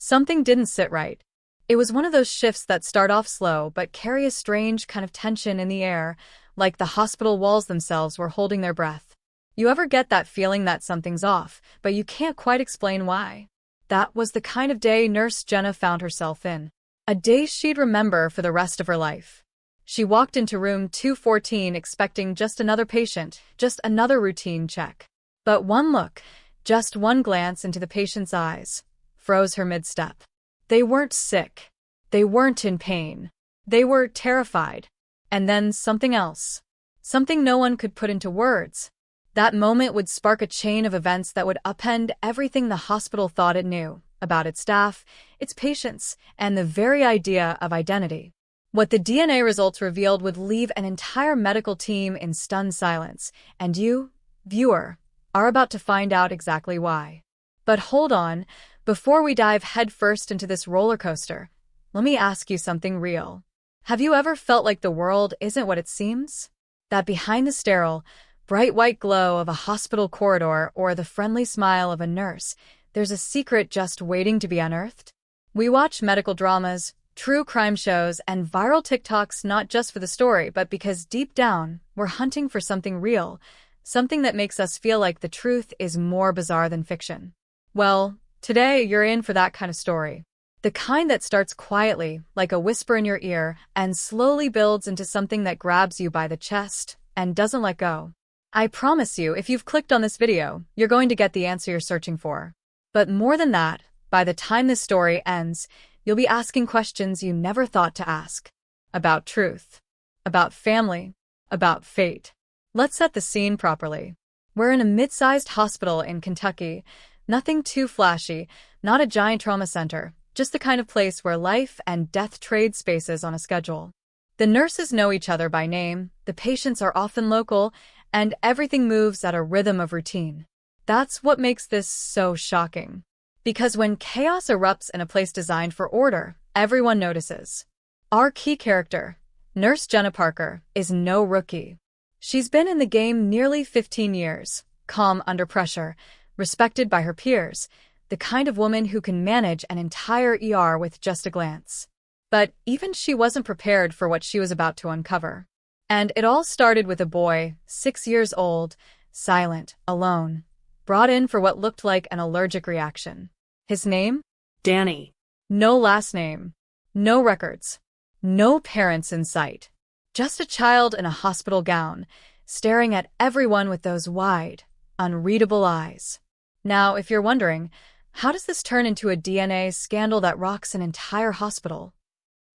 Something didn't sit right. It was one of those shifts that start off slow but carry a strange kind of tension in the air, like the hospital walls themselves were holding their breath. You ever get that feeling that something's off, but you can't quite explain why? That was the kind of day Nurse Jenna found herself in. A day she'd remember for the rest of her life. She walked into room 214 expecting just another patient, just another routine check. But one look, just one glance into the patient's eyes, froze her mid-step. They weren't sick. They weren't in pain. They were terrified. And then something else. Something no one could put into words. That moment would spark a chain of events that would upend everything the hospital thought it knew about its staff, its patients, and the very idea of identity. What the DNA results revealed would leave an entire medical team in stunned silence, and you, viewer, are about to find out exactly why. But hold on, before we dive headfirst into this roller coaster, let me ask you something real. Have you ever felt like the world isn't what it seems? That behind the sterile, bright white glow of a hospital corridor or the friendly smile of a nurse, there's a secret just waiting to be unearthed? We watch medical dramas, true crime shows, and viral TikToks not just for the story, but because deep down, we're hunting for something real, something that makes us feel like the truth is more bizarre than fiction. Well, today you're in for that kind of story. The kind that starts quietly, like a whisper in your ear, and slowly builds into something that grabs you by the chest and doesn't let go. I promise you, if you've clicked on this video, you're going to get the answer you're searching for. But more than that, by the time this story ends, you'll be asking questions you never thought to ask. About truth. About family. About fate. Let's set the scene properly. We're in a mid-sized hospital in Kentucky. Nothing too flashy, not a giant trauma center, just the kind of place where life and death trade spaces on a schedule. The nurses know each other by name, the patients are often local, and everything moves at a rhythm of routine. That's what makes this so shocking. Because when chaos erupts in a place designed for order, everyone notices. Our key character, Nurse Jenna Parker, is no rookie. She's been in the game nearly 15 years, calm under pressure, respected by her peers, the kind of woman who can manage an entire ER with just a glance. But even she wasn't prepared for what she was about to uncover. And it all started with a boy, 6 years old, silent, alone, brought in for what looked like an allergic reaction. His name? Danny. No last name. No records. No parents in sight. Just a child in a hospital gown, staring at everyone with those wide, unreadable eyes. Now, if you're wondering, how does this turn into a DNA scandal that rocks an entire hospital?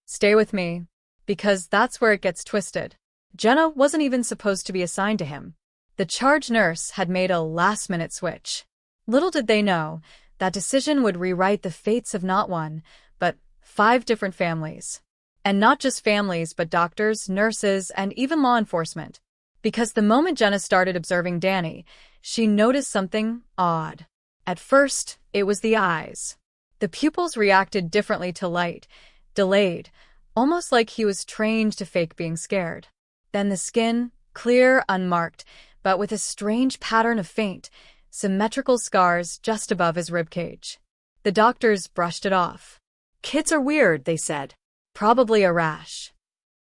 Stay with me, because that's where it gets twisted. Jenna wasn't even supposed to be assigned to him. The charge nurse had made a last-minute switch. Little did they know, that decision would rewrite the fates of not one, but 5 different families. And not just families, but doctors, nurses, and even law enforcement. Because the moment Jenna started observing Danny, she noticed something odd. At first, it was the eyes. The pupils reacted differently to light, delayed, almost like he was trained to fake being scared. Then the skin, clear, unmarked, but with a strange pattern of faint, symmetrical scars just above his ribcage. The doctors brushed it off. Kids are weird, they said. Probably a rash.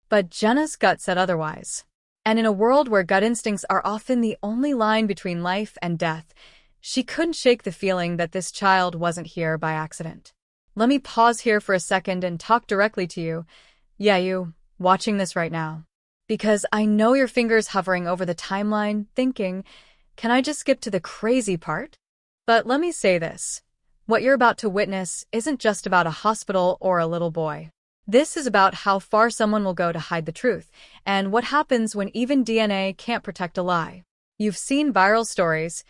But Jenna's gut said otherwise. And in a world where gut instincts are often the only line between life and death, she couldn't shake the feeling that this child wasn't here by accident. Let me pause here for a second and talk directly to you. Yeah, you, watching this right now. Because I know your fingers hovering over the timeline, thinking, can I just skip to the crazy part? But let me say this. What you're about to witness isn't just about a hospital or a little boy. This is about how far someone will go to hide the truth, and what happens when even DNA can't protect a lie. You've seen viral stories,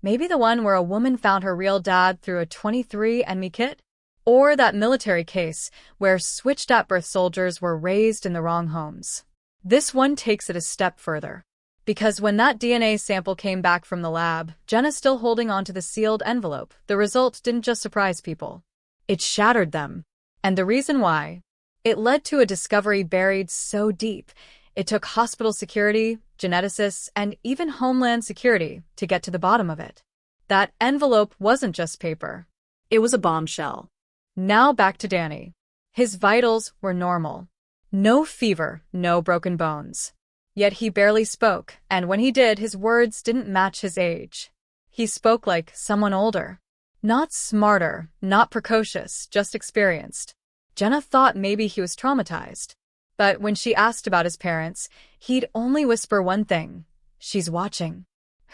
maybe the one where a woman found her real dad through a 23andMe kit? Or that military case where switched-at-birth soldiers were raised in the wrong homes. This one takes it a step further. Because when that DNA sample came back from the lab, Jenna still holding onto the sealed envelope, the result didn't just surprise people. It shattered them. And the reason why? It led to a discovery buried so deep, it took hospital security, geneticists, and even Homeland Security to get to the bottom of it. That envelope wasn't just paper. It was a bombshell. Now back to Danny. His vitals were normal. No fever, no broken bones. Yet he barely spoke, and when he did, his words didn't match his age. He spoke like someone older. Not smarter, not precocious, just experienced. Jenna thought maybe he was traumatized. But when she asked about his parents, he'd only whisper one thing: "She's watching."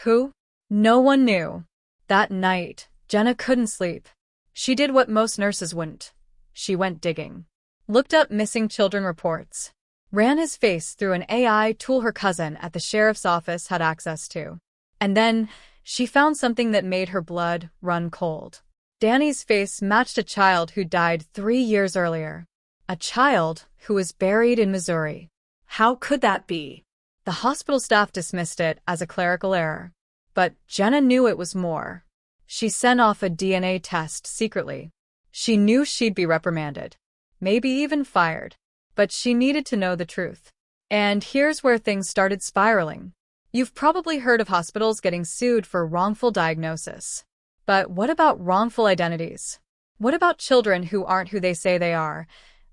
Who? No one knew. That night, Jenna couldn't sleep. She did what most nurses wouldn't. She went digging. Looked up missing children reports. Ran his face through an AI tool her cousin at the sheriff's office had access to. And then, she found something that made her blood run cold. Danny's face matched a child who died 3 years earlier. A child who was buried in Missouri. How could that be? The hospital staff dismissed it as a clerical error. But Jenna knew it was more. She sent off a DNA test secretly. She knew she'd be reprimanded. Maybe even fired. But she needed to know the truth. And here's where things started spiraling. You've probably heard of hospitals getting sued for wrongful diagnosis. But what about wrongful identities? What about children who aren't who they say they are?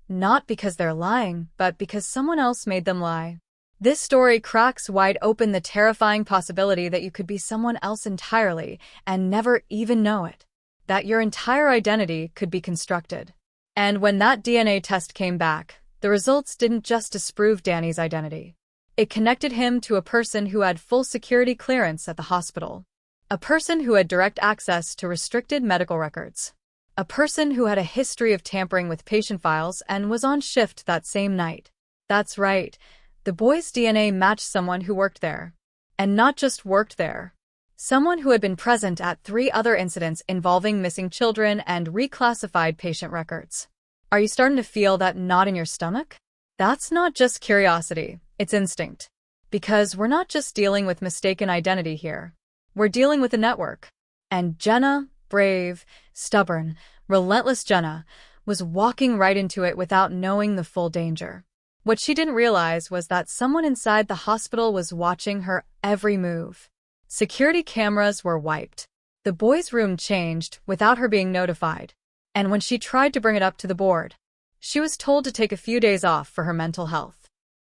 Not because they're lying, but because someone else made them lie. This story cracks wide open the terrifying possibility that you could be someone else entirely and never even know it. That your entire identity could be constructed. And when that DNA test came back, the results didn't just disprove Danny's identity. It connected him to a person who had full security clearance at the hospital. A person who had direct access to restricted medical records. A person who had a history of tampering with patient files and was on shift that same night. That's right. The boy's DNA matched someone who worked there. And not just worked there. Someone who had been present at 3 other incidents involving missing children and reclassified patient records. Are you starting to feel that knot in your stomach? That's not just curiosity, it's instinct. Because we're not just dealing with mistaken identity here. We're dealing with a network. And Jenna, brave, stubborn, relentless Jenna, was walking right into it without knowing the full danger. What she didn't realize was that someone inside the hospital was watching her every move. Security cameras were wiped. The boy's room changed without her being notified. And when she tried to bring it up to the board, she was told to take a few days off for her mental health.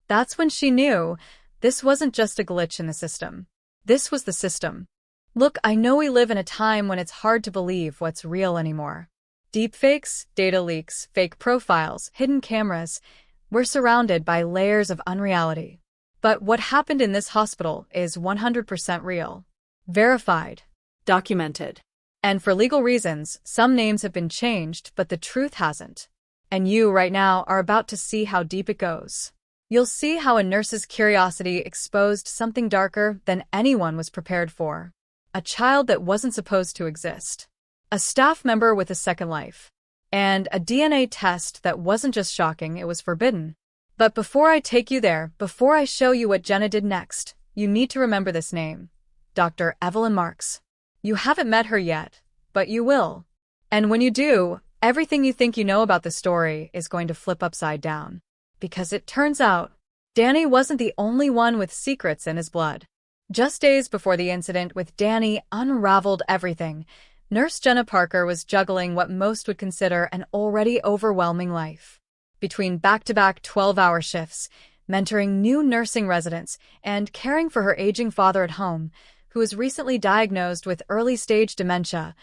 That's when she knew this wasn't just a glitch in the system. This was the system. Look, I know we live in a time when it's hard to believe what's real anymore. Deepfakes, data leaks, fake profiles, hidden cameras. We're surrounded by layers of unreality. But what happened in this hospital is 100% real. Verified. Documented. And for legal reasons, some names have been changed, but the truth hasn't. And you, right now, are about to see how deep it goes. You'll see how a nurse's curiosity exposed something darker than anyone was prepared for. A child that wasn't supposed to exist. A staff member with a second life. And a DNA test that wasn't just shocking, it was forbidden. But before I take you there, before I show you what Jenna did next, you need to remember this name. Dr. Evelyn Marks. You haven't met her yet, but you will. And when you do, everything you think you know about the story is going to flip upside down. Because it turns out, Danny wasn't the only one with secrets in his blood. Just days before the incident with Danny unraveled everything, Nurse Jenna Parker was juggling what most would consider an already overwhelming life. Between back-to-back 12-hour shifts, mentoring new nursing residents, and caring for her aging father at home, who was recently diagnosed with early-stage dementia,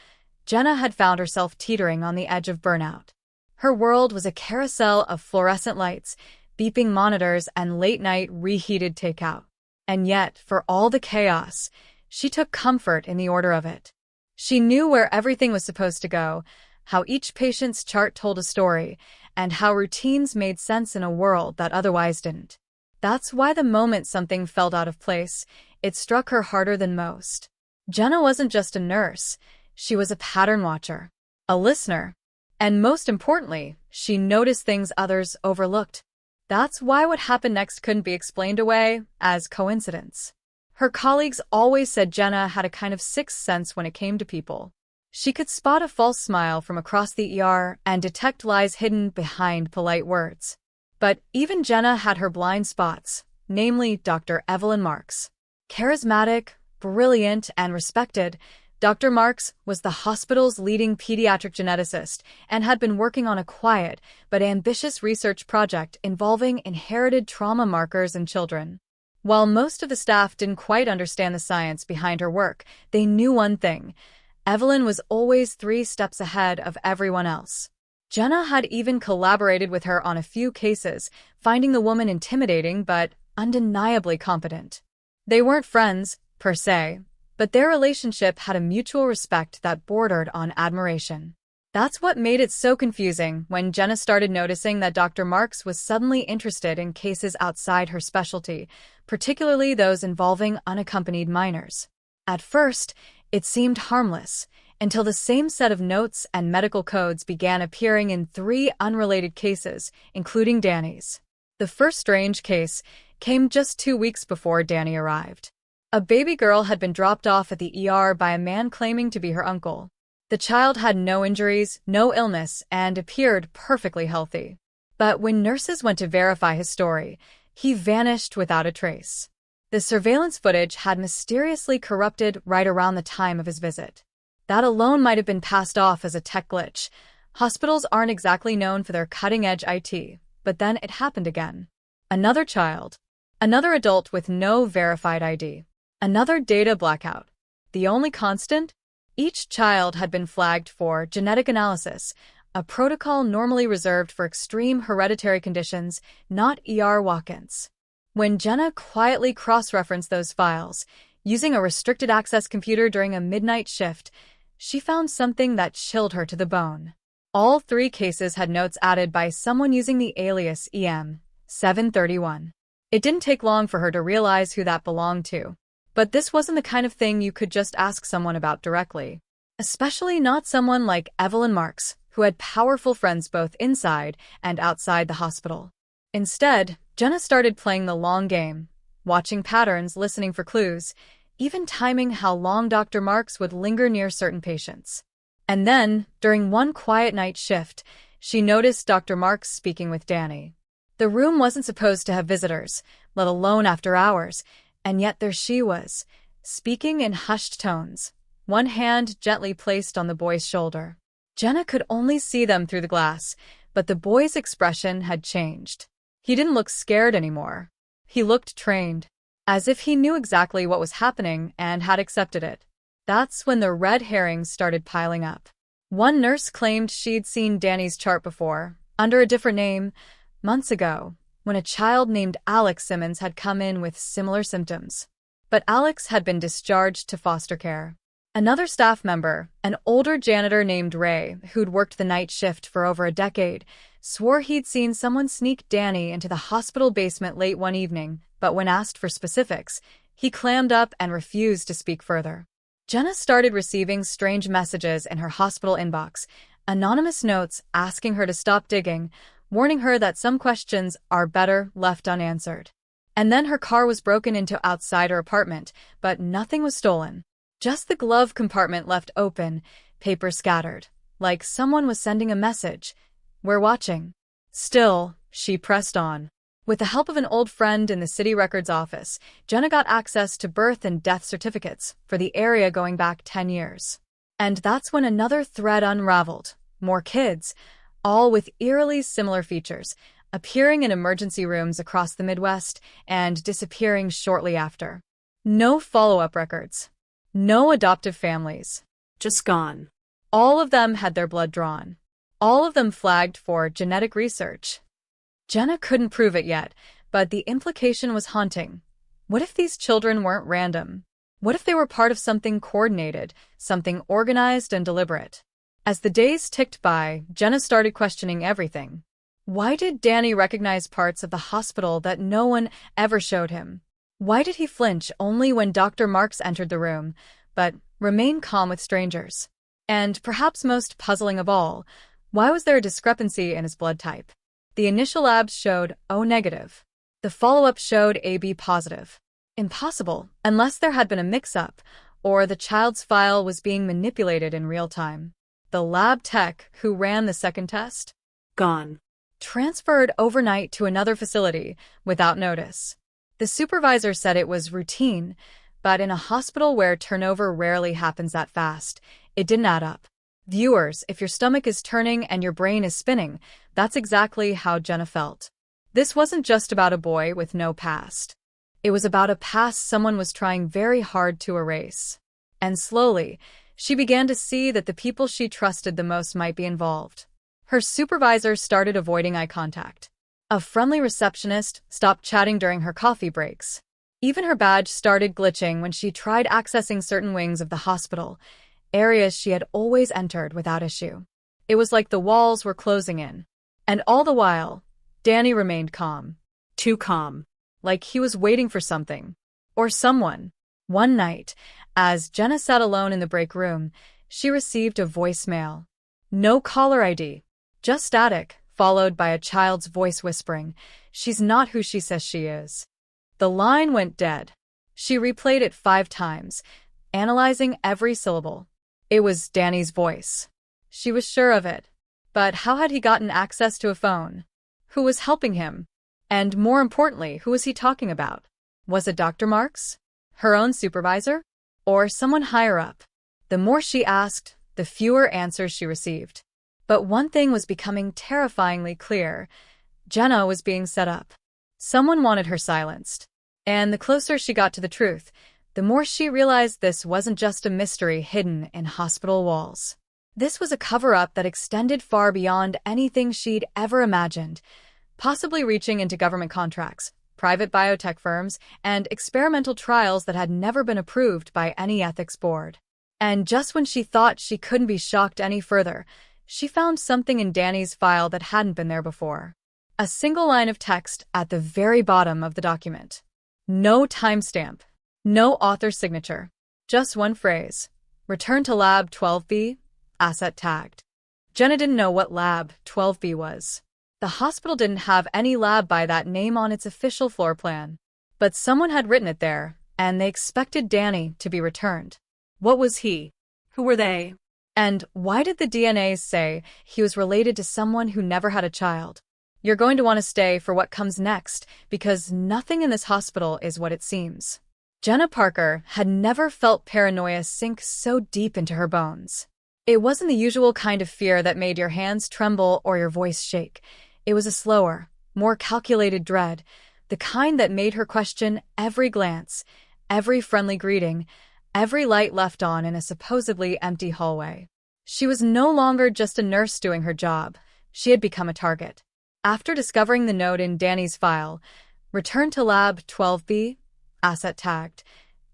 Jenna had found herself teetering on the edge of burnout. Her world was a carousel of fluorescent lights, beeping monitors, and late-night reheated takeout. And yet, for all the chaos, she took comfort in the order of it. She knew where everything was supposed to go, how each patient's chart told a story, and how routines made sense in a world that otherwise didn't. That's why the moment something felt out of place, it struck her harder than most. Jenna wasn't just a nurse, she was a pattern watcher, a listener, and most importantly, she noticed things others overlooked. That's why what happened next couldn't be explained away as coincidence. Her colleagues always said Jenna had a kind of sixth sense when it came to people. She could spot a false smile from across the ER and detect lies hidden behind polite words. But even Jenna had her blind spots, namely Dr. Evelyn Marks. Charismatic, brilliant, and respected, Dr. Marks was the hospital's leading pediatric geneticist and had been working on a quiet but ambitious research project involving inherited trauma markers in children. While most of the staff didn't quite understand the science behind her work, they knew one thing: Evelyn was always 3 steps ahead of everyone else. Jenna had even collaborated with her on a few cases, finding the woman intimidating but undeniably competent. They weren't friends, per se, but their relationship had a mutual respect that bordered on admiration. That's what made it so confusing when Jenna started noticing that Dr. Marks was suddenly interested in cases outside her specialty, particularly those involving unaccompanied minors. At first, it seemed harmless, until the same set of notes and medical codes began appearing in 3 unrelated cases, including Danny's. The first strange case came just 2 weeks before Danny arrived. A baby girl had been dropped off at the ER by a man claiming to be her uncle. The child had no injuries, no illness, and appeared perfectly healthy. But when nurses went to verify his story, he vanished without a trace. The surveillance footage had mysteriously corrupted right around the time of his visit. That alone might have been passed off as a tech glitch. Hospitals aren't exactly known for their cutting-edge IT, but then it happened again. Another child. Another adult with no verified ID. Another data blackout. The only constant? Each child had been flagged for genetic analysis, a protocol normally reserved for extreme hereditary conditions, not ER walk-ins. When Jenna quietly cross-referenced those files, using a restricted access computer during a midnight shift, she found something that chilled her to the bone. All 3 cases had notes added by someone using the alias EM731. It didn't take long for her to realize who that belonged to. But this wasn't the kind of thing you could just ask someone about directly. Especially not someone like Evelyn Marks, who had powerful friends both inside and outside the hospital. Instead, Jenna started playing the long game, watching patterns, listening for clues, even timing how long Dr. Marks would linger near certain patients. And then, during one quiet night shift, she noticed Dr. Marks speaking with Danny. The room wasn't supposed to have visitors, let alone after hours, and yet there she was, speaking in hushed tones, one hand gently placed on the boy's shoulder. Jenna could only see them through the glass, but the boy's expression had changed. He didn't look scared anymore. He looked trained, as if he knew exactly what was happening and had accepted it. That's when the red herrings started piling up. One nurse claimed she'd seen Danny's chart before, under a different name, months ago, when a child named Alex Simmons had come in with similar symptoms. But Alex had been discharged to foster care. Another staff member, an older janitor named Ray, who'd worked the night shift for over a decade, swore he'd seen someone sneak Danny into the hospital basement late one evening, but when asked for specifics, he clammed up and refused to speak further. Jenna started receiving strange messages in her hospital inbox, anonymous notes asking her to stop digging, warning her that some questions are better left unanswered. And then her car was broken into outside her apartment, but nothing was stolen. Just the glove compartment left open, paper scattered, like someone was sending a message. "We're watching." Still, she pressed on. With the help of an old friend in the city records office, Jenna got access to birth and death certificates for the area going back 10 years. And that's when another thread unraveled. More kids, all with eerily similar features, appearing in emergency rooms across the Midwest and disappearing shortly after. No follow-up records. No adoptive families. Just gone. All of them had their blood drawn. All of them flagged for genetic research. Jenna couldn't prove it yet, but the implication was haunting. What if these children weren't random? What if they were part of something coordinated, something organized and deliberate? As the days ticked by, Jenna started questioning everything. Why did Danny recognize parts of the hospital that no one ever showed him? Why did he flinch only when Dr. Marks entered the room, but remain calm with strangers? And perhaps most puzzling of all, why was there a discrepancy in his blood type? The initial labs showed O negative. The follow-up showed AB positive. Impossible, unless there had been a mix-up, or the child's file was being manipulated in real time. The lab tech who ran the second test? Gone. Transferred overnight to another facility without notice. The supervisor said it was routine, But in a hospital where turnover rarely happens that fast, it didn't add up. Viewers, if your stomach is turning and your brain is spinning, that's exactly how Jenna felt. This wasn't just about a boy with no past. It was about a past someone was trying very hard to erase. And slowly, she began to see that the people she trusted the most might be involved. Her supervisor started avoiding eye contact. A friendly receptionist stopped chatting during her coffee breaks. Even her badge started glitching when she tried accessing certain wings of the hospital, areas she had always entered without issue. It was like the walls were closing in. And all the while, Danny remained calm. Too calm. Like he was waiting for something. Or someone. One night, as Jenna sat alone in the break room, she received a voicemail. No caller ID. Just static, followed by a child's voice whispering, "She's not who she says she is." The line went dead. She replayed it 5 times, analyzing every syllable. It was Danny's voice. She was sure of it. But how had he gotten access to a phone? Who was helping him? And more importantly, who was he talking about? Was it Dr. Marks? Her own supervisor? Or someone higher up? The more she asked, the fewer answers she received. But one thing was becoming terrifyingly clear. Jenna was being set up. Someone wanted her silenced. And the closer she got to the truth, the more she realized this wasn't just a mystery hidden in hospital walls. This was a cover-up that extended far beyond anything she'd ever imagined, possibly reaching into government contracts, private biotech firms, and experimental trials that had never been approved by any ethics board. And just when she thought she couldn't be shocked any further, she found something in Danny's file that hadn't been there before. A single line of text at the very bottom of the document. No timestamp. No author signature. Just one phrase. Return to Lab 12B, asset tagged. Jenna didn't know what Lab 12B was. The hospital didn't have any lab by that name on its official floor plan. But someone had written it there, and they expected Danny to be returned. What was he? Who were they? And why did the DNAs say he was related to someone who never had a child? You're going to want to stay for what comes next, because nothing in this hospital is what it seems. Jenna Parker had never felt paranoia sink so deep into her bones. It wasn't the usual kind of fear that made your hands tremble or your voice shake. It was a slower, more calculated dread, the kind that made her question every glance, every friendly greeting, every light left on in a supposedly empty hallway. She was no longer just a nurse doing her job. She had become a target. After discovering the note in Danny's file, "Return to Lab 12B, asset tagged,"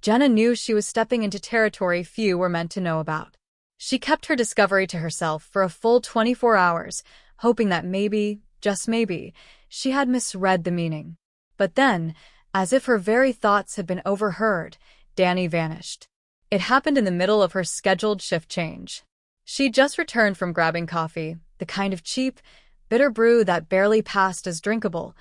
Jenna knew she was stepping into territory few were meant to know about. She kept her discovery to herself for a full 24 hours, hoping that maybe, just maybe, she had misread the meaning. But then, as if her very thoughts had been overheard, Danny vanished. It happened in the middle of her scheduled shift change. She'd just returned from grabbing coffee, the kind of cheap, bitter brew that barely passed as drinkable,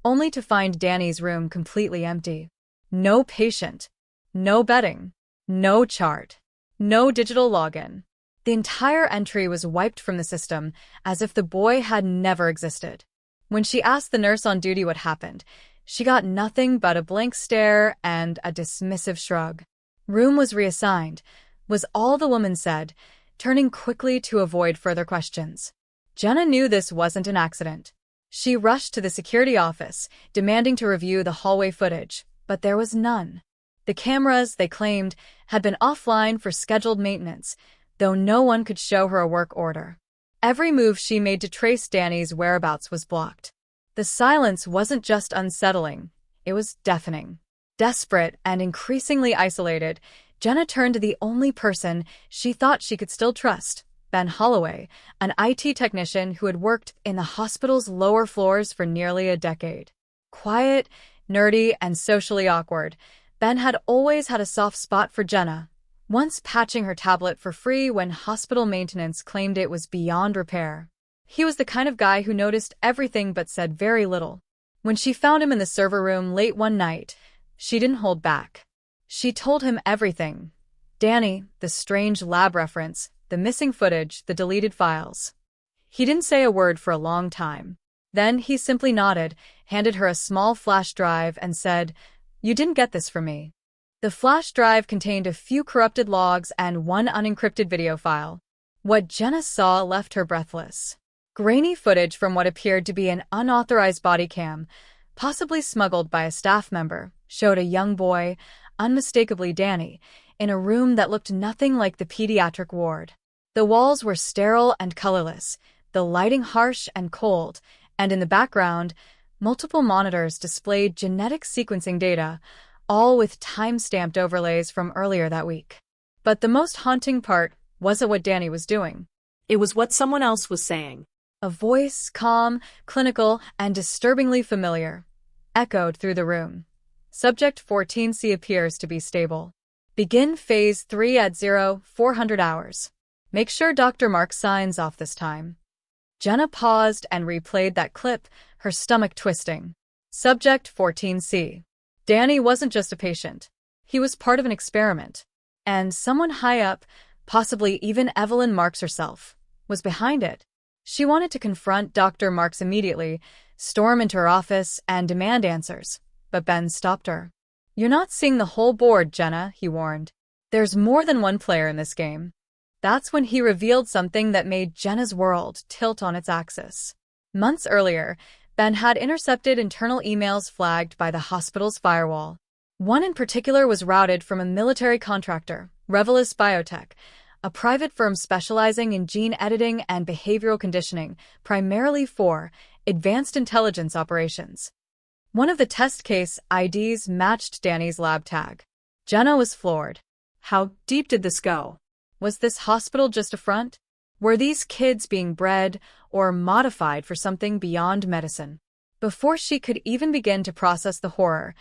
only to find Danny's room completely empty. No patient. No bedding. No chart. No digital login. The entire entry was wiped from the system, as if the boy had never existed. When she asked the nurse on duty what happened, she got nothing but a blank stare and a dismissive shrug. Room was reassigned, was all the woman said, turning quickly to avoid further questions. Jenna knew this wasn't an accident. She rushed to the security office, demanding to review the hallway footage, but there was none. The cameras, they claimed, had been offline for scheduled maintenance, though no one could show her a work order. Every move she made to trace Danny's whereabouts was blocked. The silence wasn't just unsettling, it was deafening. Desperate and increasingly isolated, Jenna turned to the only person she thought she could still trust, Ben Holloway, an IT technician who had worked in the hospital's lower floors for nearly a decade. Quiet, nerdy, and socially awkward, Ben had always had a soft spot for Jenna, once patching her tablet for free when hospital maintenance claimed it was beyond repair. He was the kind of guy who noticed everything but said very little. When she found him in the server room late one night, she didn't hold back. She told him everything. Danny, the strange lab reference, the missing footage, the deleted files. He didn't say a word for a long time. Then he simply nodded, handed her a small flash drive, and said, "You didn't get this from me." The flash drive contained a few corrupted logs and one unencrypted video file. What Jenna saw left her breathless. Grainy footage from what appeared to be an unauthorized body cam, possibly smuggled by a staff member, showed a young boy, unmistakably Danny, in a room that looked nothing like the pediatric ward. The walls were sterile and colorless, the lighting harsh and cold, and in the background, multiple monitors displayed genetic sequencing data, all with time-stamped overlays from earlier that week. But the most haunting part wasn't what Danny was doing. It was what someone else was saying. A voice, calm, clinical, and disturbingly familiar, echoed through the room. Subject 14C appears to be stable. Begin Phase 3 at 0400 hours. Make sure Dr. Mark signs off this time. Jenna paused and replayed that clip, her stomach twisting. Subject 14C. Danny wasn't just a patient. He was part of an experiment. And someone high up, possibly even Evelyn Marks herself, was behind it. She wanted to confront Dr. Marks immediately, storm into her office, and demand answers. But Ben stopped her. "You're not seeing the whole board, Jenna," he warned. "There's more than one player in this game." That's when he revealed something that made Jenna's world tilt on its axis. Months earlier, Ben had intercepted internal emails flagged by the hospital's firewall. One in particular was routed from a military contractor, Revelis Biotech, a private firm specializing in gene editing and behavioral conditioning, primarily for advanced intelligence operations. One of the test case IDs matched Danny's lab tag. Jenna was floored. How deep did this go? Was this hospital just a front? Were these kids being bred or modified for something beyond medicine? Before she could even begin to process the horror,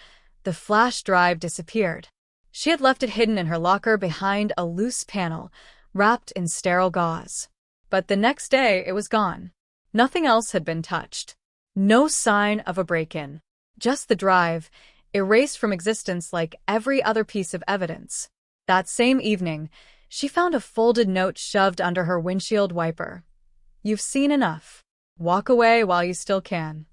the flash drive disappeared. She had left it hidden in her locker behind a loose panel, wrapped in sterile gauze. But the next day, it was gone. Nothing else had been touched. No sign of a break-in. Just the drive, erased from existence like every other piece of evidence. That same evening, she found a folded note shoved under her windshield wiper. "You've seen enough. Walk away while you still can."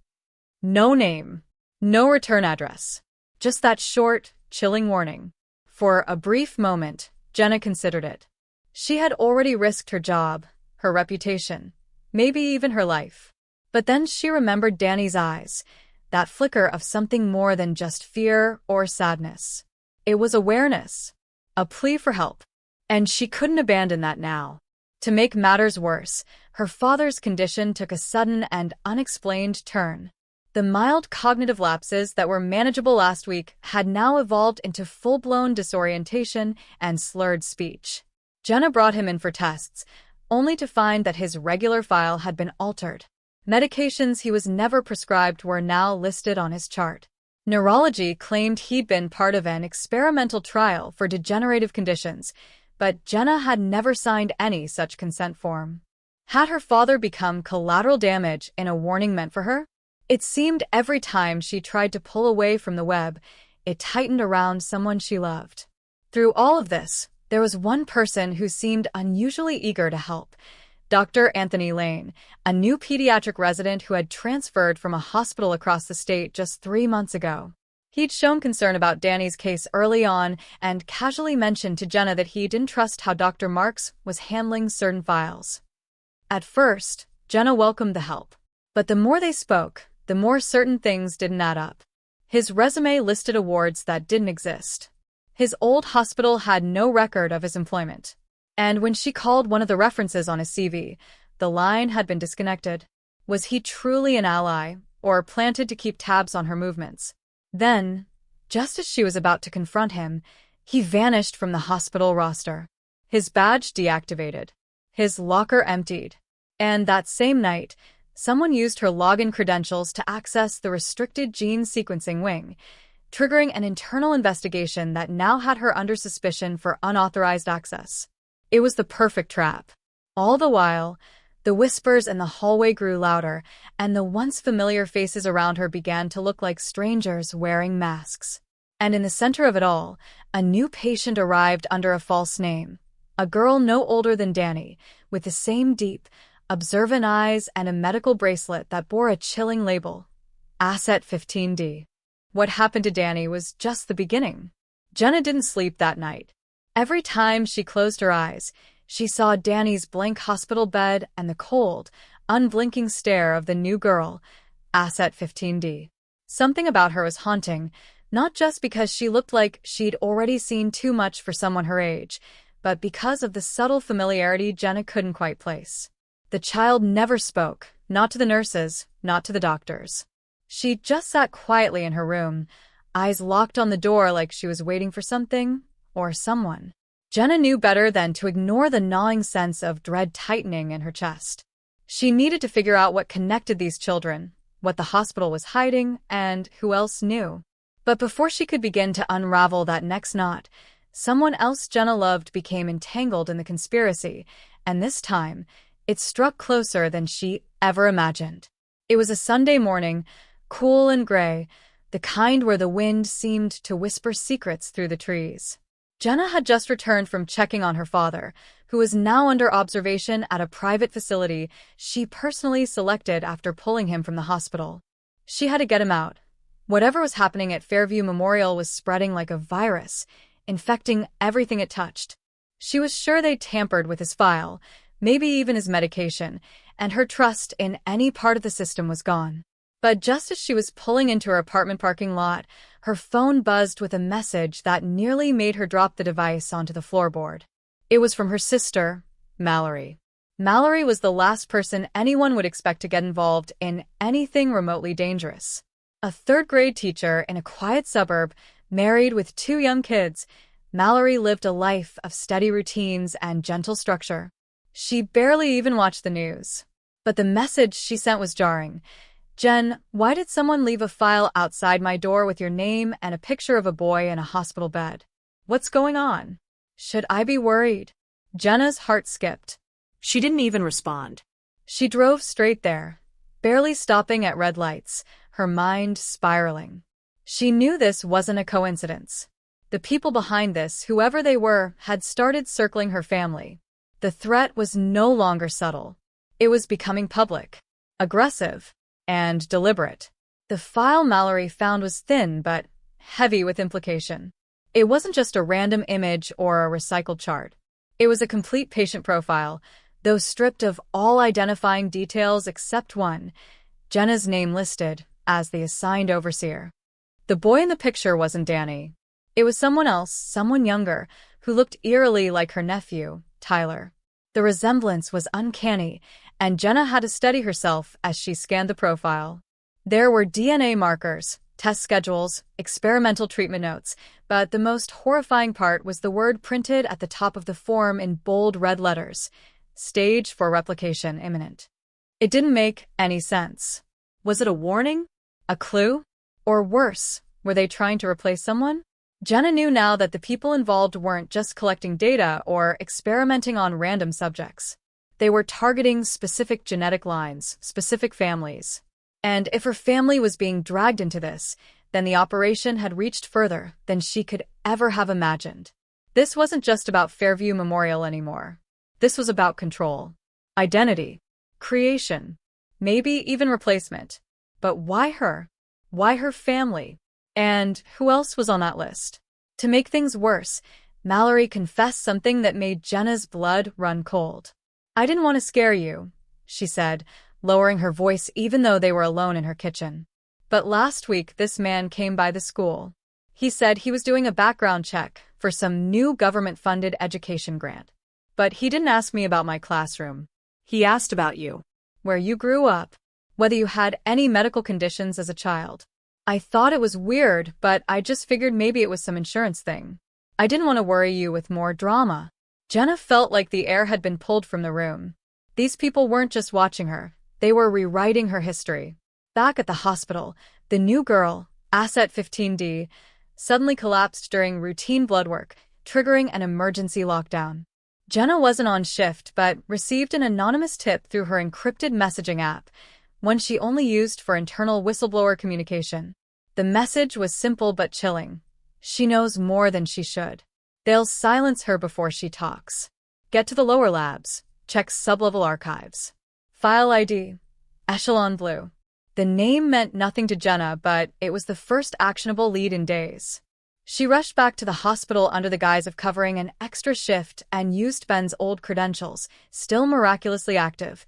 No name. No return address. Just that short, chilling warning. For a brief moment, Jenna considered it. She had already risked her job, her reputation, maybe even her life. But then she remembered Danny's eyes, that flicker of something more than just fear or sadness. It was awareness, a plea for help. And she couldn't abandon that now. To make matters worse, her father's condition took a sudden and unexplained turn. The mild cognitive lapses that were manageable last week had now evolved into full-blown disorientation and slurred speech. Jenna brought him in for tests, only to find that his regular file had been altered. Medications he was never prescribed were now listed on his chart. Neurology claimed he'd been part of an experimental trial for degenerative conditions, but Jenna had never signed any such consent form. Had her father become collateral damage in a warning meant for her? It seemed every time she tried to pull away from the web, it tightened around someone she loved. Through all of this, there was one person who seemed unusually eager to help. Dr. Anthony Lane, a new pediatric resident who had transferred from a hospital across the state just 3 months ago. He'd shown concern about Danny's case early on and casually mentioned to Jenna that he didn't trust how Dr. Marks was handling certain files. At first, Jenna welcomed the help. But the more they spoke, the more certain things didn't add up. His resume listed awards that didn't exist. His old hospital had no record of his employment. And when she called one of the references on his CV, the line had been disconnected. Was he truly an ally, or planted to keep tabs on her movements? Then, just as she was about to confront him, he vanished from the hospital roster. His badge deactivated. His locker emptied. And that same night, someone used her login credentials to access the restricted gene sequencing wing, triggering an internal investigation that now had her under suspicion for unauthorized access. It was the perfect trap. All the while, the whispers in the hallway grew louder, and the once familiar faces around her began to look like strangers wearing masks. And in the center of it all, a new patient arrived under a false name. A girl no older than Danny, with the same deep, observant eyes and a medical bracelet that bore a chilling label. Asset 15D. What happened to Danny was just the beginning. Jenna didn't sleep that night. Every time she closed her eyes, she saw Danny's blank hospital bed and the cold, unblinking stare of the new girl, Asset 15D. Something about her was haunting, not just because she looked like she'd already seen too much for someone her age, but because of the subtle familiarity Jenna couldn't quite place. The child never spoke, not to the nurses, not to the doctors. She just sat quietly in her room, eyes locked on the door like she was waiting for something or someone. Jenna knew better than to ignore the gnawing sense of dread tightening in her chest. She needed to figure out what connected these children, what the hospital was hiding, and who else knew. But before she could begin to unravel that next knot, someone else Jenna loved became entangled in the conspiracy, and this time, it struck closer than she ever imagined. It was a Sunday morning, cool and gray, the kind where the wind seemed to whisper secrets through the trees. Jenna had just returned from checking on her father, who was now under observation at a private facility she personally selected after pulling him from the hospital. She had to get him out. Whatever was happening at Fairview Memorial was spreading like a virus, infecting everything it touched. She was sure they'd tampered with his file, maybe even his medication, and her trust in any part of the system was gone. But just as she was pulling into her apartment parking lot, her phone buzzed with a message that nearly made her drop the device onto the floorboard. It was from her sister, Mallory. Mallory was the last person anyone would expect to get involved in anything remotely dangerous. A third-grade teacher in a quiet suburb, married with 2 young kids, Mallory lived a life of steady routines and gentle structure. She barely even watched the news. But the message she sent was jarring. "Jen, why did someone leave a file outside my door with your name and a picture of a boy in a hospital bed? What's going on? Should I be worried?" Jenna's heart skipped. She didn't even respond. She drove straight there, barely stopping at red lights, her mind spiraling. She knew this wasn't a coincidence. The people behind this, whoever they were, had started circling her family. The threat was no longer subtle. It was becoming public, aggressive, and deliberate. The file Mallory found was thin but heavy with implication. It wasn't just a random image or a recycled chart. It was a complete patient profile, though stripped of all identifying details except one, Jenna's name listed as the assigned overseer. The boy in the picture wasn't Danny. It was someone else, someone younger, who looked eerily like her nephew, Tyler. The resemblance was uncanny, and Jenna had to steady herself as she scanned the profile. There were DNA markers, test schedules, experimental treatment notes, but the most horrifying part was the word printed at the top of the form in bold red letters: "Stage 4 replication imminent." It didn't make any sense. Was it a warning? A clue? Or worse, were they trying to replace someone? Jenna knew now that the people involved weren't just collecting data or experimenting on random subjects. They were targeting specific genetic lines, specific families. And if her family was being dragged into this, then the operation had reached further than she could ever have imagined. This wasn't just about Fairview Memorial anymore. This was about control, identity, creation, maybe even replacement. But why her? Why her family? And who else was on that list? To make things worse, Mallory confessed something that made Jenna's blood run cold. "I didn't want to scare you," she said, lowering her voice even though they were alone in her kitchen. "But last week this man came by the school. He said he was doing a background check for some new government-funded education grant. But he didn't ask me about my classroom. He asked about you. Where you grew up, whether you had any medical conditions as a child. I thought it was weird, but I just figured maybe it was some insurance thing. I didn't want to worry you with more drama." Jenna felt like the air had been pulled from the room. These people weren't just watching her, they were rewriting her history. Back at the hospital, the new girl, Asset 15D, suddenly collapsed during routine blood work, triggering an emergency lockdown. Jenna wasn't on shift but received an anonymous tip through her encrypted messaging app, one she only used for internal whistleblower communication. The message was simple but chilling. "She knows more than she should. They'll silence her before she talks. Get to the lower labs. Check sublevel archives. File ID: Echelon Blue." The name meant nothing to Jenna, but it was the first actionable lead in days. She rushed back to the hospital under the guise of covering an extra shift and used Ben's old credentials, still miraculously active,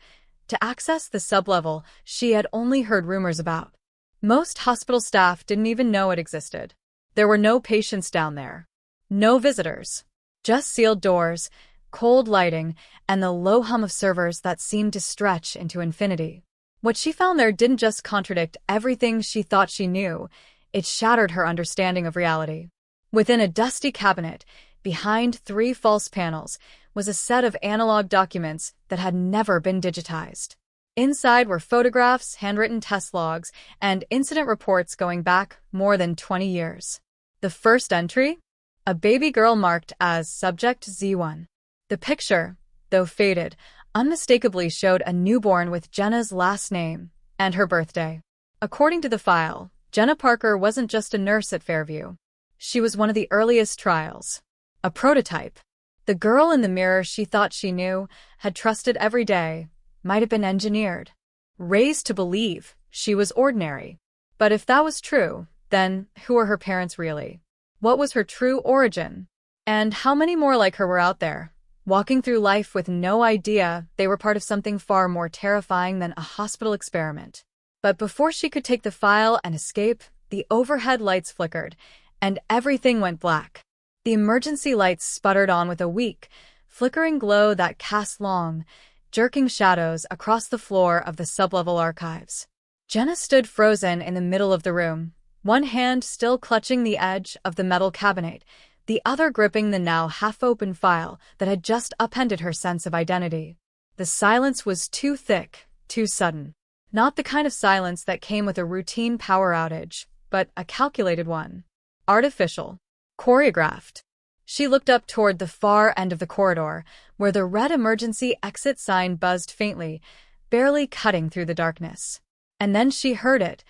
to access the sublevel she had only heard rumors about. Most hospital staff didn't even know it existed. There were no patients down there. No visitors. Just sealed doors, cold lighting, and the low hum of servers that seemed to stretch into infinity. What she found there didn't just contradict everything she thought she knew, it shattered her understanding of reality. Within a dusty cabinet, behind 3 false panels, was a set of analog documents that had never been digitized. Inside were photographs, handwritten test logs, and incident reports going back more than 20 years. The first entry? A baby girl marked as Subject Z1. The picture, though faded, unmistakably showed a newborn with Jenna's last name and her birthday. According to the file, Jenna Parker wasn't just a nurse at Fairview. She was one of the earliest trials. A prototype. The girl in the mirror she thought she knew, had trusted every day, might have been engineered. Raised to believe she was ordinary. But if that was true, then who were her parents really? What was her true origin? And how many more like her were out there, walking through life with no idea they were part of something far more terrifying than a hospital experiment? But before she could take the file and escape, the overhead lights flickered, and everything went black. The emergency lights sputtered on with a weak, flickering glow that cast long, jerking shadows across the floor of the sublevel archives. Jenna stood frozen in the middle of the room, one hand still clutching the edge of the metal cabinet, the other gripping the now half-open file that had just upended her sense of identity. The silence was too thick, too sudden. Not the kind of silence that came with a routine power outage, but a calculated one. Artificial. Choreographed. She looked up toward the far end of the corridor, where the red emergency exit sign buzzed faintly, barely cutting through the darkness. And then she heard it,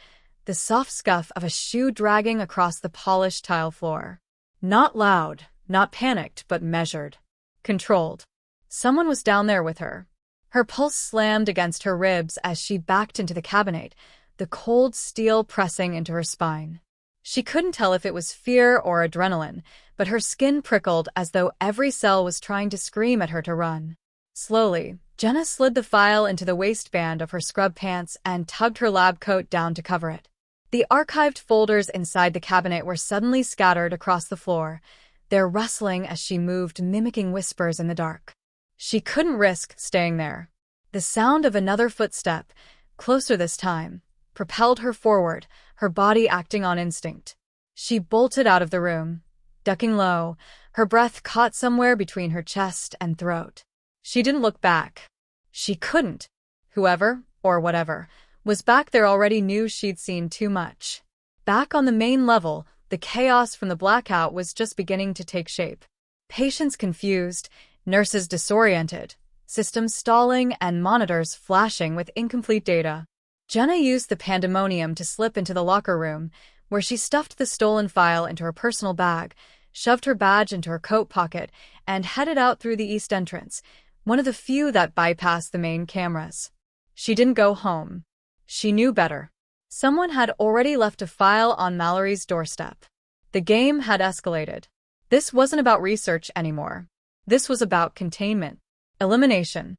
the soft scuff of a shoe dragging across the polished tile floor. Not loud, not panicked, but measured. Controlled. Someone was down there with her. Her pulse slammed against her ribs as she backed into the cabinet, the cold steel pressing into her spine. She couldn't tell if it was fear or adrenaline, but her skin prickled as though every cell was trying to scream at her to run. Slowly, Jenna slid the file into the waistband of her scrub pants and tugged her lab coat down to cover it. The archived folders inside the cabinet were suddenly scattered across the floor, their rustling as she moved, mimicking whispers in the dark. She couldn't risk staying there. The sound of another footstep, closer this time, propelled her forward, her body acting on instinct. She bolted out of the room, ducking low, her breath caught somewhere between her chest and throat. She didn't look back. She couldn't. Whoever, or whatever, was back there already knew she'd seen too much. Back on the main level, the chaos from the blackout was just beginning to take shape. Patients confused, nurses disoriented, systems stalling, and monitors flashing with incomplete data. Jenna used the pandemonium to slip into the locker room, where she stuffed the stolen file into her personal bag, shoved her badge into her coat pocket, and headed out through the east entrance, one of the few that bypassed the main cameras. She didn't go home. She knew better. Someone had already left a file on Mallory's doorstep. The game had escalated. This wasn't about research anymore. This was about containment. Elimination.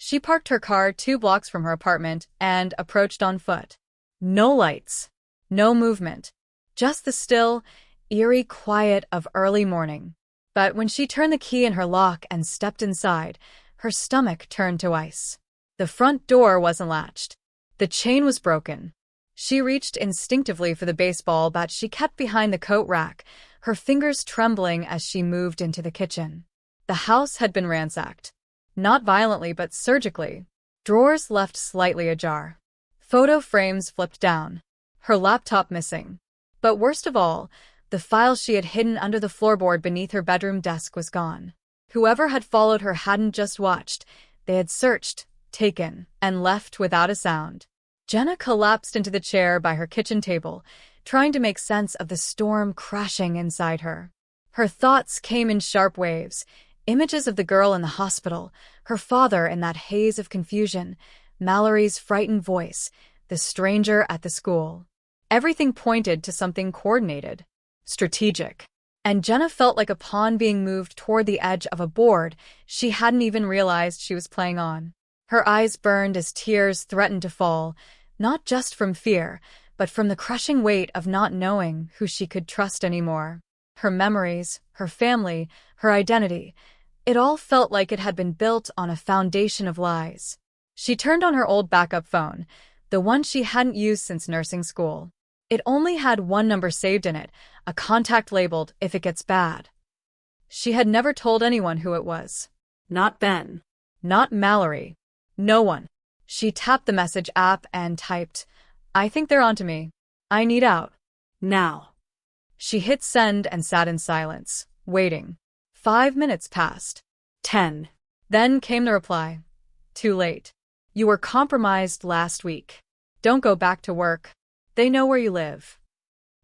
She parked her car 2 blocks from her apartment and approached on foot. No lights. No movement. Just the still, eerie quiet of early morning. But when she turned the key in her lock and stepped inside, her stomach turned to ice. The front door wasn't latched. The chain was broken. She reached instinctively for the baseball bat she kept behind the coat rack, her fingers trembling as she moved into the kitchen. The house had been ransacked. Not violently but surgically. Drawers left slightly ajar. Photo frames flipped down. Her laptop missing. But worst of all, the file she had hidden under the floorboard beneath her bedroom desk was gone. Whoever had followed her hadn't just watched. They had searched, taken, and left without a sound. Jenna collapsed into the chair by her kitchen table, trying to make sense of the storm crashing inside her. Her thoughts came in sharp waves. Images of the girl in the hospital, her father in that haze of confusion, Mallory's frightened voice, the stranger at the school. Everything pointed to something coordinated, strategic. And Jenna felt like a pawn being moved toward the edge of a board she hadn't even realized she was playing on. Her eyes burned as tears threatened to fall, not just from fear, but from the crushing weight of not knowing who she could trust anymore. Her memories, her family, her identity, it all felt like it had been built on a foundation of lies. She turned on her old backup phone, the one she hadn't used since nursing school. It only had one number saved in it, a contact labeled "if it gets bad." She had never told anyone who it was. Not Ben. Not Mallory. No one. She tapped the message app and typed, "I think they're onto me. I need out. Now." She hit send and sat in silence, waiting. 5 minutes passed. 10. Then came the reply. Too late. You were compromised last week. Don't go back to work. They know where you live.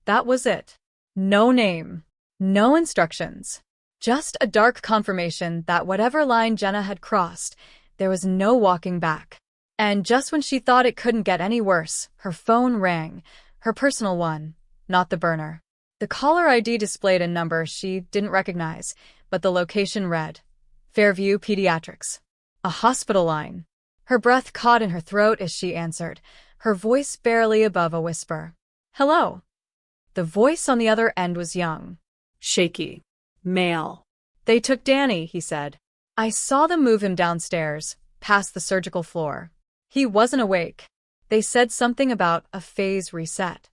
That was it. No name. No instructions. Just a dark confirmation that whatever line Jenna had crossed, there was no walking back. And just when she thought it couldn't get any worse, her phone rang. Her personal one, not the burner. The caller ID displayed a number she didn't recognize, but the location read, Fairview Pediatrics. A hospital line. Her breath caught in her throat as she answered, her voice barely above a whisper. Hello. The voice on the other end was young. Shaky. Male. They took Danny, he said. I saw them move him downstairs, past the surgical floor. He wasn't awake. They said something about a phase reset.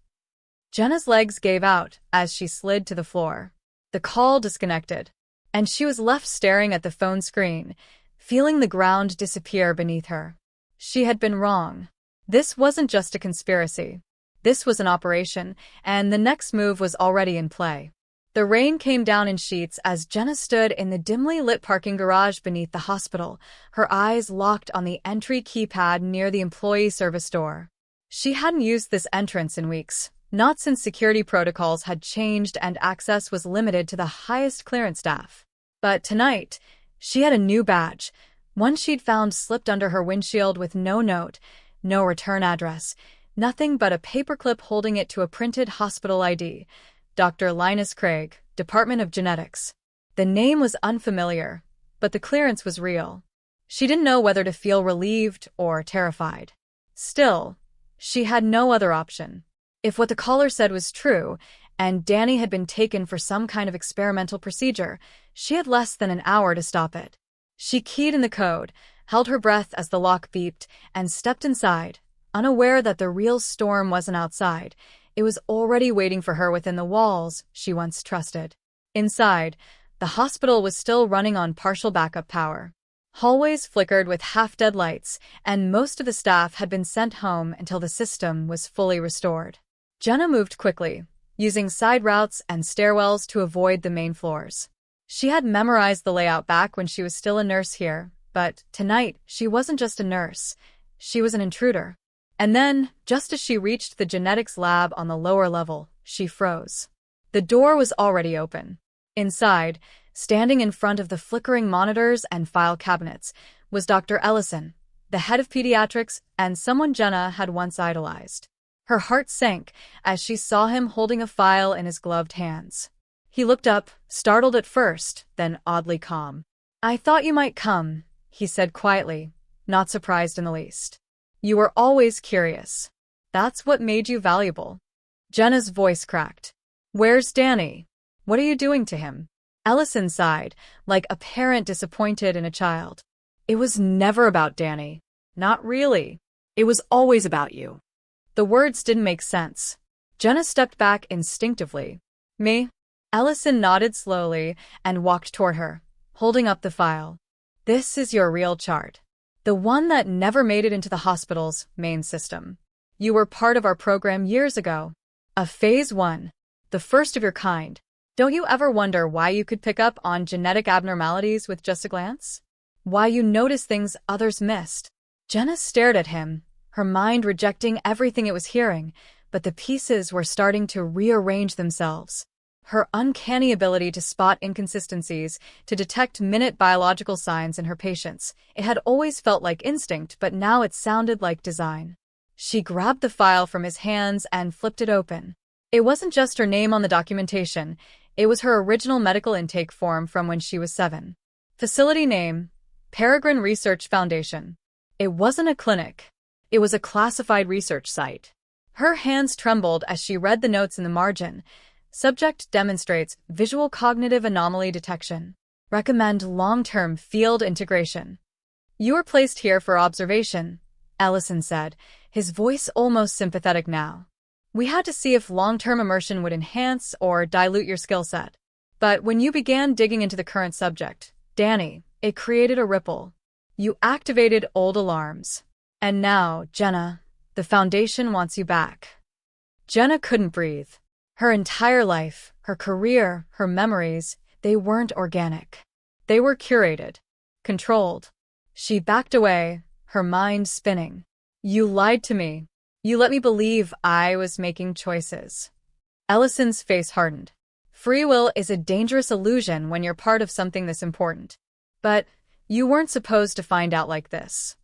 Jenna's legs gave out as she slid to the floor. The call disconnected, and she was left staring at the phone screen, feeling the ground disappear beneath her. She had been wrong. This wasn't just a conspiracy. This was an operation, and the next move was already in play. The rain came down in sheets as Jenna stood in the dimly lit parking garage beneath the hospital, her eyes locked on the entry keypad near the employee service door. She hadn't used this entrance in weeks, not since security protocols had changed and access was limited to the highest clearance staff. But tonight, she had a new badge, one she'd found slipped under her windshield with no note, no return address, nothing but a paperclip holding it to a printed hospital ID. Dr. Linus Craig, Department of Genetics. The name was unfamiliar, but the clearance was real. She didn't know whether to feel relieved or terrified. Still, she had no other option. If what the caller said was true, and Danny had been taken for some kind of experimental procedure, she had less than an hour to stop it. She keyed in the code, held her breath as the lock beeped, and stepped inside, unaware that the real storm wasn't outside. It was already waiting for her within the walls she once trusted. Inside, the hospital was still running on partial backup power. Hallways flickered with half-dead lights, and most of the staff had been sent home until the system was fully restored. Jenna moved quickly, using side routes and stairwells to avoid the main floors. She had memorized the layout back when she was still a nurse here, but tonight she wasn't just a nurse. She was an intruder. And then, just as she reached the genetics lab on the lower level, she froze. The door was already open. Inside, standing in front of the flickering monitors and file cabinets, was Dr. Ellison, the head of pediatrics and someone Jenna had once idolized. Her heart sank as she saw him holding a file in his gloved hands. He looked up, startled at first, then oddly calm. I thought you might come, he said quietly, not surprised in the least. You were always curious. That's what made you valuable. Jenna's voice cracked. Where's Danny? What are you doing to him? Ellison sighed, like a parent disappointed in a child. It was never about Danny. Not really. It was always about you. The words didn't make sense. Jenna stepped back instinctively. Me? Ellison nodded slowly and walked toward her, holding up the file. This is your real chart. The one that never made it into the hospital's main system. You were part of our program years ago. A Phase 1. The first of your kind. Don't you ever wonder why you could pick up on genetic abnormalities with just a glance? Why you notice things others missed? Jenna stared at him, her mind rejecting everything it was hearing, but the pieces were starting to rearrange themselves. Her uncanny ability to spot inconsistencies, to detect minute biological signs in her patients, it had always felt like instinct, but now it sounded like design. She grabbed the file from his hands and flipped it open. It wasn't just her name on the documentation, It was her original medical intake form from when she was 7. Facility name, Peregrine Research Foundation. It wasn't a clinic. It was a classified research site. Her hands trembled as she read the notes in the margin. Subject demonstrates visual cognitive anomaly detection. Recommend long-term field integration. You are placed here for observation, Ellison said, his voice almost sympathetic now. We had to see if long-term immersion would enhance or dilute your skill set. But when you began digging into the current subject, Danny, it created a ripple. You activated old alarms. And now, Jenna, the Foundation wants you back. Jenna couldn't breathe. Her entire life, her career, her memories, they weren't organic. They were curated, controlled. She backed away, her mind spinning. You lied to me. You let me believe I was making choices. Ellison's face hardened. Free will is a dangerous illusion when you're part of something this important. But you weren't supposed to find out like this.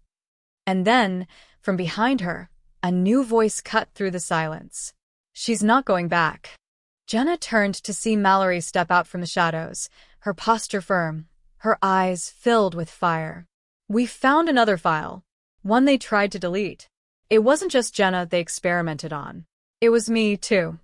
And then, from behind her, a new voice cut through the silence. She's not going back. Jenna turned to see Mallory step out from the shadows, her posture firm, her eyes filled with fire. We found another file, one they tried to delete. It wasn't just Jenna they experimented on. It was me, too.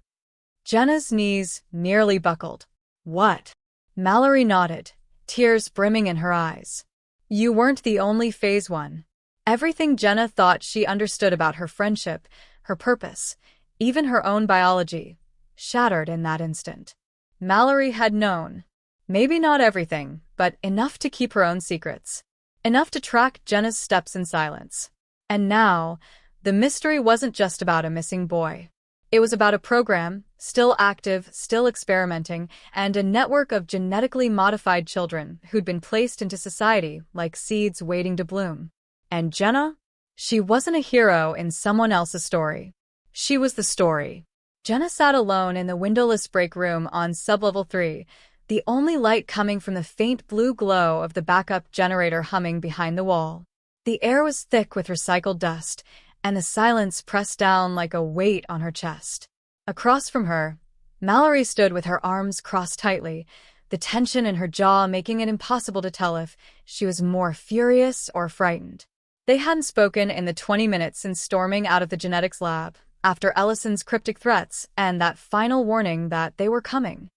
Jenna's knees nearly buckled. What? Mallory nodded, tears brimming in her eyes. You weren't the only Phase 1. Everything Jenna thought she understood about her friendship, her purpose, even her own biology, shattered in that instant. Mallory had known. Maybe not everything, but enough to keep her own secrets. Enough to track Jenna's steps in silence. And now, the mystery wasn't just about a missing boy. It was about a program, still active, still experimenting, and a network of genetically modified children who'd been placed into society like seeds waiting to bloom. And Jenna? She wasn't a hero in someone else's story. She was the story. Jenna sat alone in the windowless break room on sublevel 3, the only light coming from the faint blue glow of the backup generator humming behind the wall. The air was thick with recycled dust, and the silence pressed down like a weight on her chest. Across from her, Mallory stood with her arms crossed tightly, the tension in her jaw making it impossible to tell if she was more furious or frightened. They hadn't spoken in the 20 minutes since storming out of the genetics lab, after Ellison's cryptic threats and that final warning that they were coming.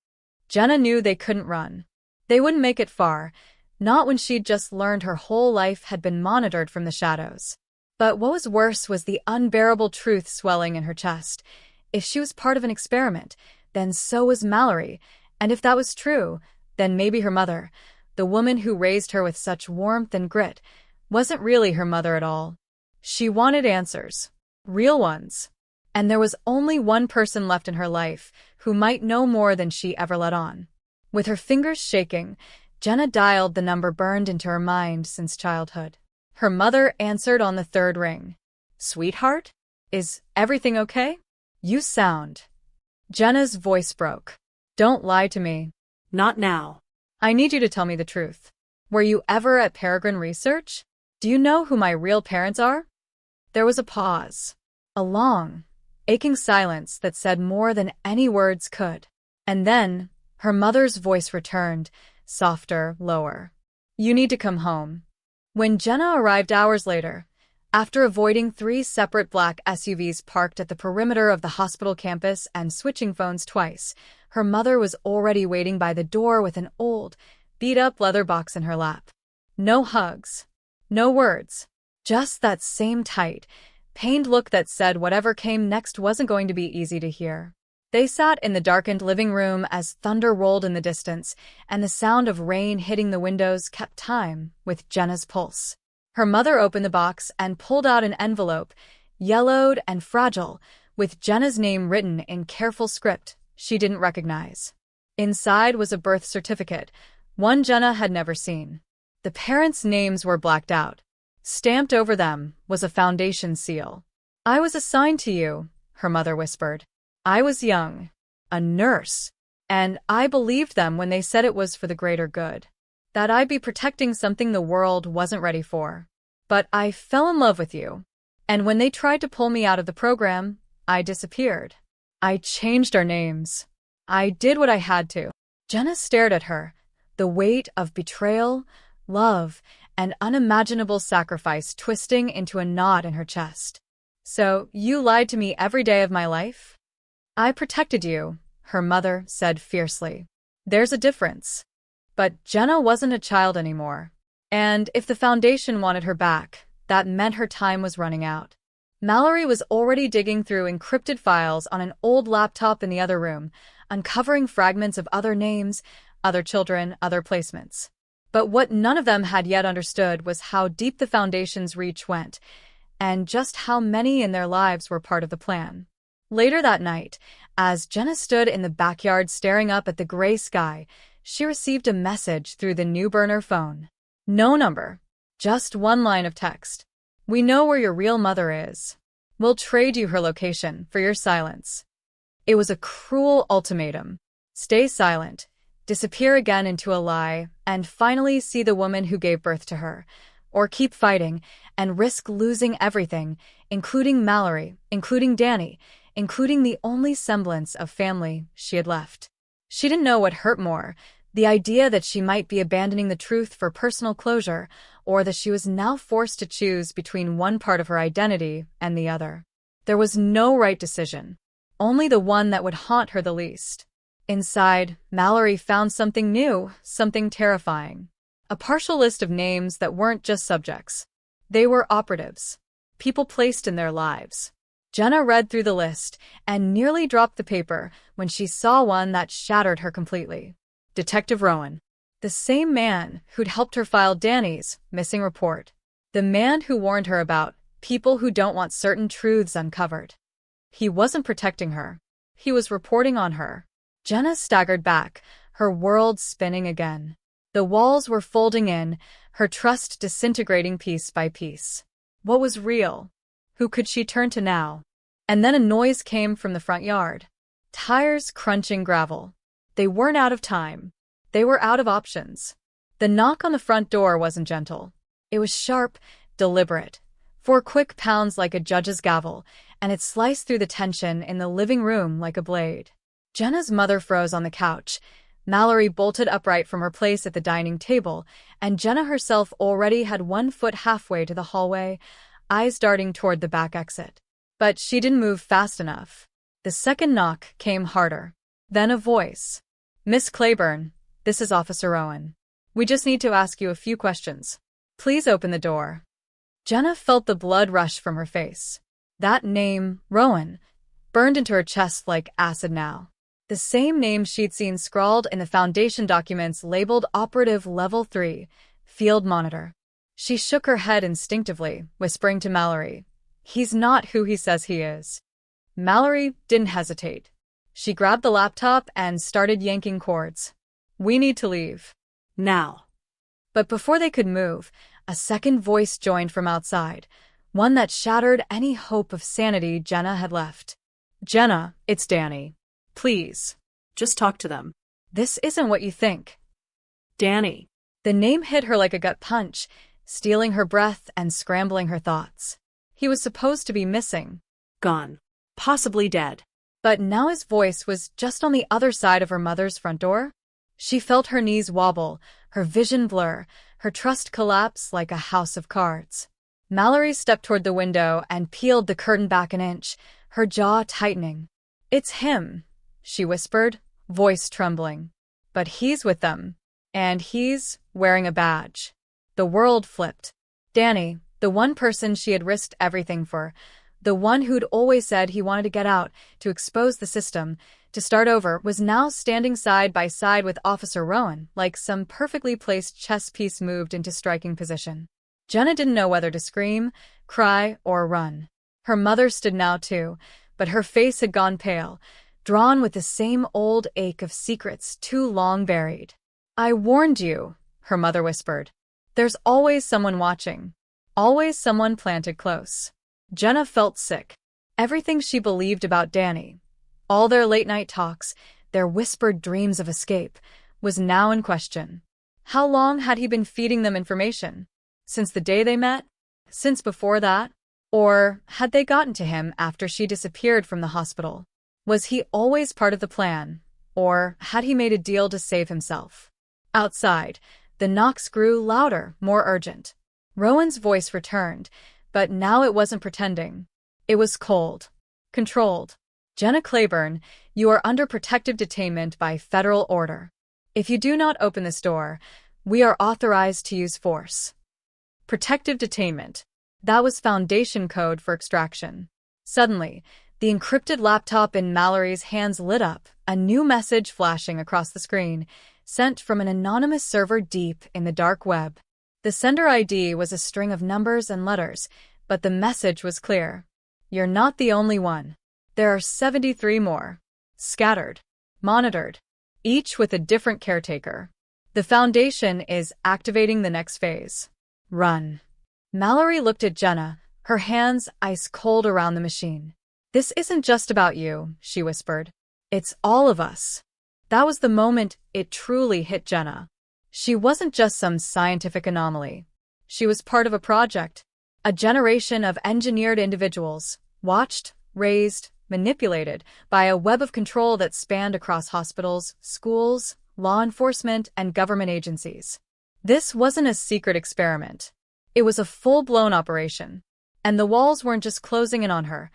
Jenna knew they couldn't run. They wouldn't make it far, not when she'd just learned her whole life had been monitored from the shadows. But what was worse was the unbearable truth swelling in her chest. If she was part of an experiment, then so was Mallory, and if that was true, then maybe her mother, the woman who raised her with such warmth and grit, wasn't really her mother at all. She wanted answers. Real ones. And there was only one person left in her life who might know more than she ever let on. With her fingers shaking, Jenna dialed the number burned into her mind since childhood. Her mother answered on the third ring. Sweetheart? Is everything okay? You sound. Jenna's voice broke. Don't lie to me. Not now. I need you to tell me the truth. Were you ever at Peregrine Research? Do you know who my real parents are? There was a pause. A long, aching silence that said more than any words could. And then, her mother's voice returned, softer, lower. You need to come home. When Jenna arrived hours later, after avoiding 3 separate black SUVs parked at the perimeter of the hospital campus and switching phones twice, her mother was already waiting by the door with an old, beat-up leather box in her lap. No hugs. No words. Just that same tight, pained look that said whatever came next wasn't going to be easy to hear. They sat in the darkened living room as thunder rolled in the distance, and the sound of rain hitting the windows kept time with Jenna's pulse. Her mother opened the box and pulled out an envelope, yellowed and fragile, with Jenna's name written in careful script she didn't recognize. Inside was a birth certificate, one Jenna had never seen. The parents' names were blacked out. Stamped over them was a foundation seal. I was assigned to you, her mother whispered. I was young, a nurse, and I believed them when they said it was for the greater good, that I'd be protecting something the world wasn't ready for. But I fell in love with you, and when they tried to pull me out of the program, I disappeared. I changed our names. I did what I had to. Jenna stared at her, the weight of betrayal, love, and unimaginable sacrifice twisting into a knot in her chest. "So, you lied to me every day of my life?" "I protected you," her mother said fiercely. "There's a difference." But Jenna wasn't a child anymore. And if the Foundation wanted her back, that meant her time was running out. Mallory was already digging through encrypted files on an old laptop in the other room, uncovering fragments of other names, other children, other placements. But what none of them had yet understood was how deep the Foundation's reach went, and just how many in their lives were part of the plan. Later that night, as Jenna stood in the backyard staring up at the gray sky, she received a message through the new burner phone. No number, just one line of text. "We know where your real mother is. We'll trade you her location for your silence." It was a cruel ultimatum. Stay silent, disappear again into a lie, and finally see the woman who gave birth to her, or keep fighting and risk losing everything, including Mallory, including Danny, including the only semblance of family she had left. She didn't know what hurt more, the idea that she might be abandoning the truth for personal closure, or that she was now forced to choose between one part of her identity and the other. There was no right decision, only the one that would haunt her the least. Inside, Mallory found something new, something terrifying. A partial list of names that weren't just subjects. They were operatives, people placed in their lives. Jenna read through the list and nearly dropped the paper when she saw one that shattered her completely. Detective Rowan. The same man who'd helped her file Danny's missing report. The man who warned her about people who don't want certain truths uncovered. He wasn't protecting her. He was reporting on her. Jenna staggered back, her world spinning again. The walls were folding in, her trust disintegrating piece by piece. What was real? Who could she turn to now? And then a noise came from the front yard. Tires crunching gravel. They weren't out of time. They were out of options. The knock on the front door wasn't gentle. It was sharp, deliberate. 4 quick pounds like a judge's gavel, and it sliced through the tension in the living room like a blade. Jenna's mother froze on the couch. Mallory bolted upright from her place at the dining table, and Jenna herself already had 1 foot halfway to the hallway, eyes darting toward the back exit. But she didn't move fast enough. The second knock came harder. Then a voice. "Miss Claiborne, this is Officer Rowan. We just need to ask you a few questions. Please open the door." Jenna felt the blood rush from her face. That name, Rowan, burned into her chest like acid now. The same name she'd seen scrawled in the Foundation documents labeled Operative Level 3, Field Monitor. She shook her head instinctively, whispering to Mallory, "He's not who he says he is." Mallory didn't hesitate. She grabbed the laptop and started yanking cords. "We need to leave. Now." But before they could move, a second voice joined from outside, one that shattered any hope of sanity Jenna had left. "Jenna, it's Danny. Please. Just talk to them. This isn't what you think." Danny. The name hit her like a gut punch, stealing her breath and scrambling her thoughts. He was supposed to be missing. Gone. Possibly dead. But now his voice was just on the other side of her mother's front door. She felt her knees wobble, her vision blur, her trust collapse like a house of cards. Mallory stepped toward the window and peeled the curtain back an inch, her jaw tightening. "It's him," she whispered, voice trembling. "But he's with them. And he's wearing a badge." The world flipped. Danny, the one person she had risked everything for, the one who'd always said he wanted to get out, to expose the system, to start over, was now standing side by side with Officer Rowan, like some perfectly placed chess piece moved into striking position. Jenna didn't know whether to scream, cry, or run. Her mother stood now too, but her face had gone pale, drawn with the same old ache of secrets too long buried. "I warned you," her mother whispered. "There's always someone watching. Always someone planted close." Jenna felt sick. Everything she believed about Danny, all their late-night talks, their whispered dreams of escape, was now in question. How long had he been feeding them information? Since the day they met? Since before that? Or had they gotten to him after she disappeared from the hospital? Was he always part of the plan? Or had he made a deal to save himself? Outside, the knocks grew louder, more urgent. Rowan's voice returned, but now it wasn't pretending. It was cold. Controlled. Jenna Claiborne, you are under protective detainment by federal order. If you do not open this door, we are authorized to use force. Protective detainment. That was Foundation code for extraction. Suddenly, the encrypted laptop in Mallory's hands lit up, a new message flashing across the screen, sent from an anonymous server deep in the dark web. The sender ID was a string of numbers and letters, but the message was clear. You're not the only one. There are 73 more. Scattered. Monitored. Each with a different caretaker. The Foundation is activating the next phase. Run. Mallory looked at Jenna, her hands ice cold around the machine. This isn't just about you, she whispered. It's all of us. That was the moment it truly hit Jenna. She wasn't just some scientific anomaly. She was part of a project, a generation of engineered individuals, watched, raised, manipulated by a web of control that spanned across hospitals, schools, law enforcement, and government agencies. This wasn't a secret experiment. It was a full-blown operation. And the walls weren't just closing in on her.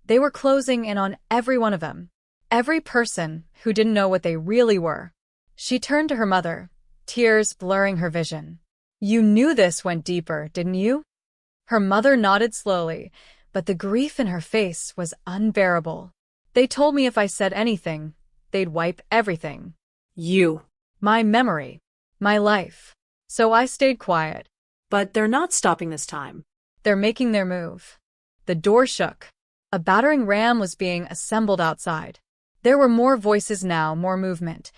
They were closing in on every one of them. Every person who didn't know what they really were. She turned to her mother, tears blurring her vision. You knew this went deeper, didn't you? Her mother nodded slowly, but the grief in her face was unbearable. They told me if I said anything, they'd wipe everything. You. My memory. My life. So I stayed quiet. But they're not stopping this time. They're making their move. The door shook. A battering ram was being assembled outside. There were more voices now, more movement.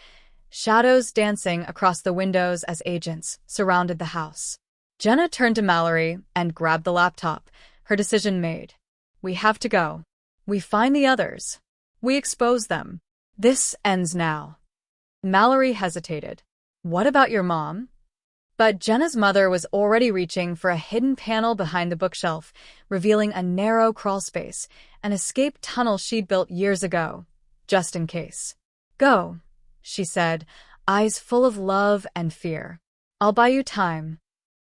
Shadows dancing across the windows as agents surrounded the house. Jenna turned to Mallory and grabbed the laptop, her decision made. We have to go. We find the others. We expose them. This ends now. Mallory hesitated. What about your mom? But Jenna's mother was already reaching for a hidden panel behind the bookshelf, revealing a narrow crawl space, an escape tunnel she'd built years ago, just in case. Go, she said, eyes full of love and fear. I'll buy you time.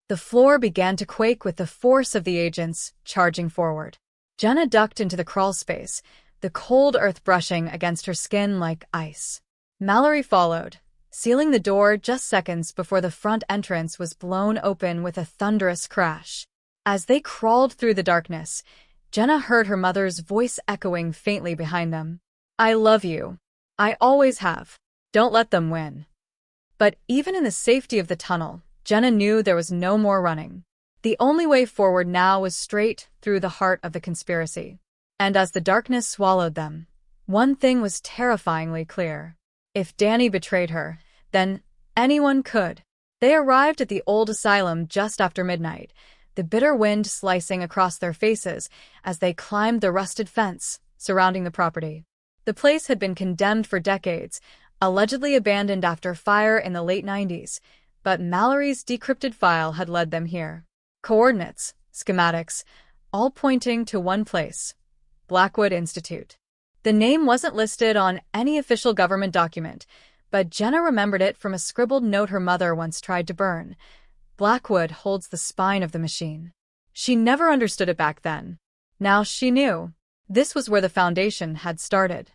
The floor began to quake with the force of the agents charging forward. Jenna ducked into the crawl space, the cold earth brushing against her skin like ice. Mallory followed, sealing the door just seconds before the front entrance was blown open with a thunderous crash. As they crawled through the darkness, Jenna heard her mother's voice echoing faintly behind them. I love you. I always have. Don't let them win. But even in the safety of the tunnel, Jenna knew there was no more running. The only way forward now was straight through the heart of the conspiracy. And as the darkness swallowed them, one thing was terrifyingly clear. If Danny betrayed her, then anyone could. They arrived at the old asylum just after midnight, the bitter wind slicing across their faces as they climbed the rusted fence surrounding the property. The place had been condemned for decades, allegedly abandoned after fire in the late 90s, but Mallory's decrypted file had led them here. Coordinates, schematics, all pointing to one place, Blackwood Institute. The name wasn't listed on any official government document, but Jenna remembered it from a scribbled note her mother once tried to burn. Blackwood holds the spine of the machine. She never understood it back then. Now she knew. This was where the Foundation had started.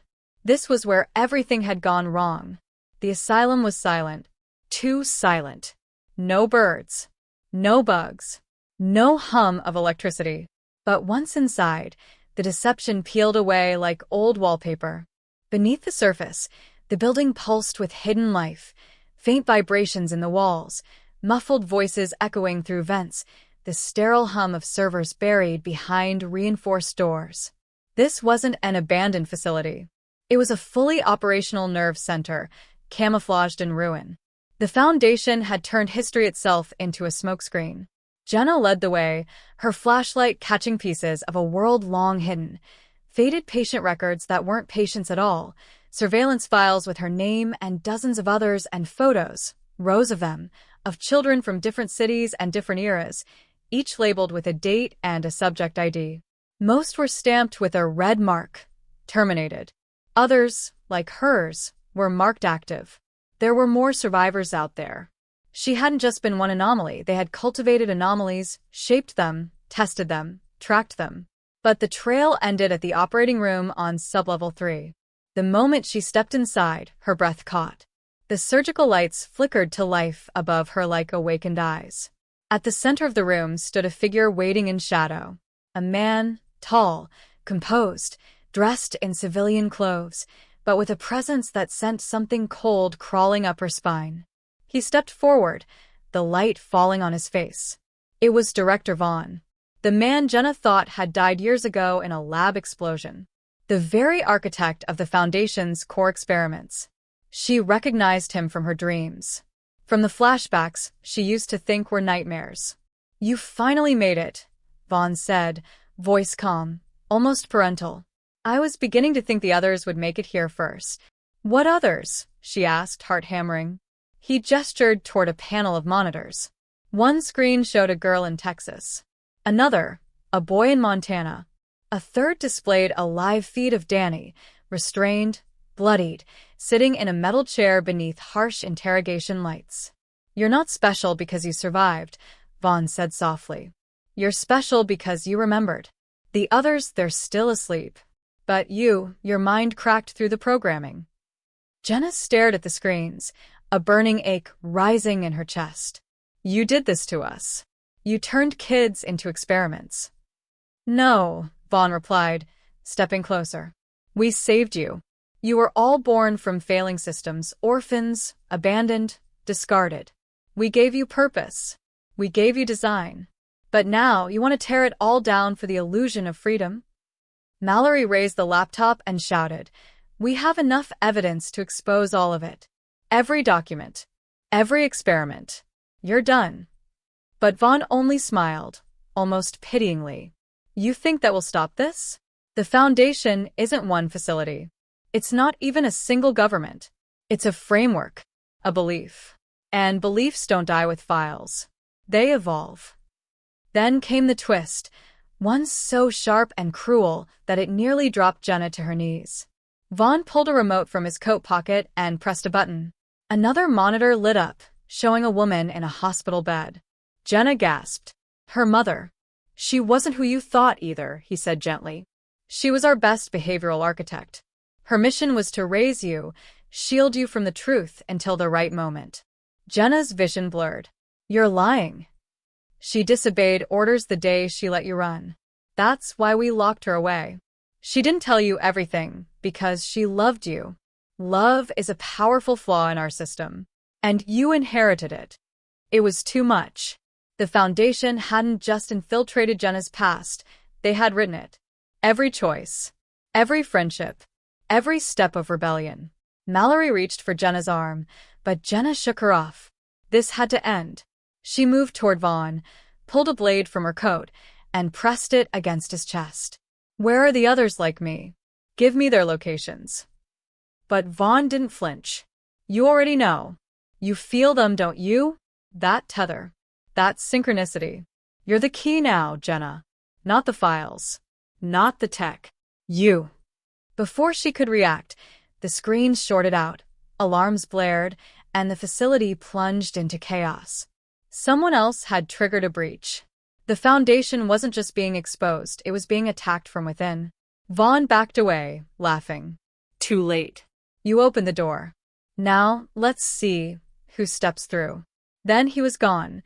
This was where everything had gone wrong. The asylum was silent. Too silent. No birds. No bugs. No hum of electricity. But once inside, the deception peeled away like old wallpaper. Beneath the surface, the building pulsed with hidden life, faint vibrations in the walls, muffled voices echoing through vents, the sterile hum of servers buried behind reinforced doors. This wasn't an abandoned facility. It was a fully operational nerve center, camouflaged in ruin. The Foundation had turned history itself into a smokescreen. Jenna led the way, her flashlight catching pieces of a world long hidden. Faded patient records that weren't patients at all, surveillance files with her name and dozens of others and photos, rows of them, of children from different cities and different eras, each labeled with a date and a subject ID. Most were stamped with a red mark, terminated. Others, like hers, were marked active. There were more survivors out there. She hadn't just been one anomaly. They had cultivated anomalies, shaped them, tested them, tracked them. But the trail ended at the operating room on sublevel 3. The moment she stepped inside, her breath caught. The surgical lights flickered to life above her like awakened eyes. At the center of the room stood a figure waiting in shadow. A man, tall, composed, dressed in civilian clothes, but with a presence that sent something cold crawling up her spine. He stepped forward, the light falling on his face. It was Director Vaughn. The man Jenna thought had died years ago in a lab explosion. The very architect of the Foundation's core experiments. She recognized him from her dreams. From the flashbacks she used to think were nightmares. "You finally made it," Vaughn said, voice calm, almost parental. "I was beginning to think the others would make it here first." "What others?" she asked, heart hammering. He gestured toward a panel of monitors. One screen showed a girl in Texas. Another, a boy in Montana. A third displayed a live feed of Danny, restrained, bloodied, sitting in a metal chair beneath harsh interrogation lights. "You're not special because you survived," Vaughn said softly. "You're special because you remembered. The others, they're still asleep. But your mind cracked through the programming." Jenna stared at the screens, a burning ache rising in her chest. "You did this to us. You turned kids into experiments." "No," Vaughn replied, stepping closer. "We saved you. You were all born from failing systems, orphans, abandoned, discarded. We gave you purpose. We gave you design. But now you want to tear it all down for the illusion of freedom?" Mallory raised the laptop and shouted, "We have enough evidence to expose all of it. Every document. Every experiment. You're done." But Vaughn only smiled, almost pityingly. "You think that will stop this? The Foundation isn't one facility. It's not even a single government. It's a framework, a belief. And beliefs don't die with files. They evolve." Then came the twist, one so sharp and cruel that it nearly dropped Jenna to her knees. Vaughn pulled a remote from his coat pocket and pressed a button. Another monitor lit up, showing a woman in a hospital bed. Jenna gasped. Her mother. "She wasn't who you thought either," he said gently. "She was our best behavioral architect. Her mission was to raise you, shield you from the truth until the right moment." Jenna's vision blurred. "You're lying. She disobeyed orders the day she let you run. That's why we locked her away. She didn't tell you everything, because she loved you. Love is a powerful flaw in our system. And you inherited it. It was too much." The Foundation hadn't just infiltrated Jenna's past, they had written it. Every choice. Every friendship. Every step of rebellion. Mallory reached for Jenna's arm, but Jenna shook her off. This had to end. She moved toward Vaughn, pulled a blade from her coat, and pressed it against his chest. "Where are the others like me? Give me their locations." But Vaughn didn't flinch. "You already know. You feel them, don't you? That tether. That synchronicity. You're the key now, Jenna. Not the files. Not the tech. You." Before she could react, the screens shorted out, alarms blared, and the facility plunged into chaos. Someone else had triggered a breach. The Foundation wasn't just being exposed, it was being attacked from within. Vaughn backed away, laughing. "Too late. You opened the door. Now, let's see who steps through." Then he was gone,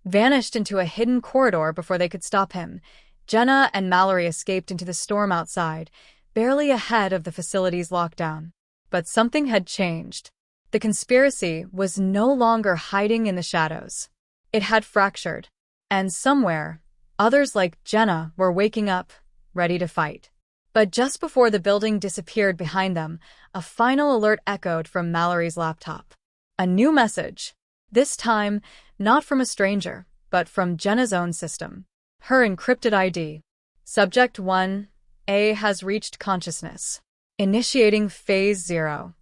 vanished into a hidden corridor before they could stop him. Jenna and Mallory escaped into the storm outside, barely ahead of the facility's lockdown. But something had changed. The conspiracy was no longer hiding in the shadows. It had fractured. And somewhere, others like Jenna were waking up, ready to fight. But just before the building disappeared behind them, a final alert echoed from Mallory's laptop. A new message. This time, not from a stranger, but from Jenna's own system. Her encrypted ID. Subject 1A has reached consciousness. Initiating Phase 0.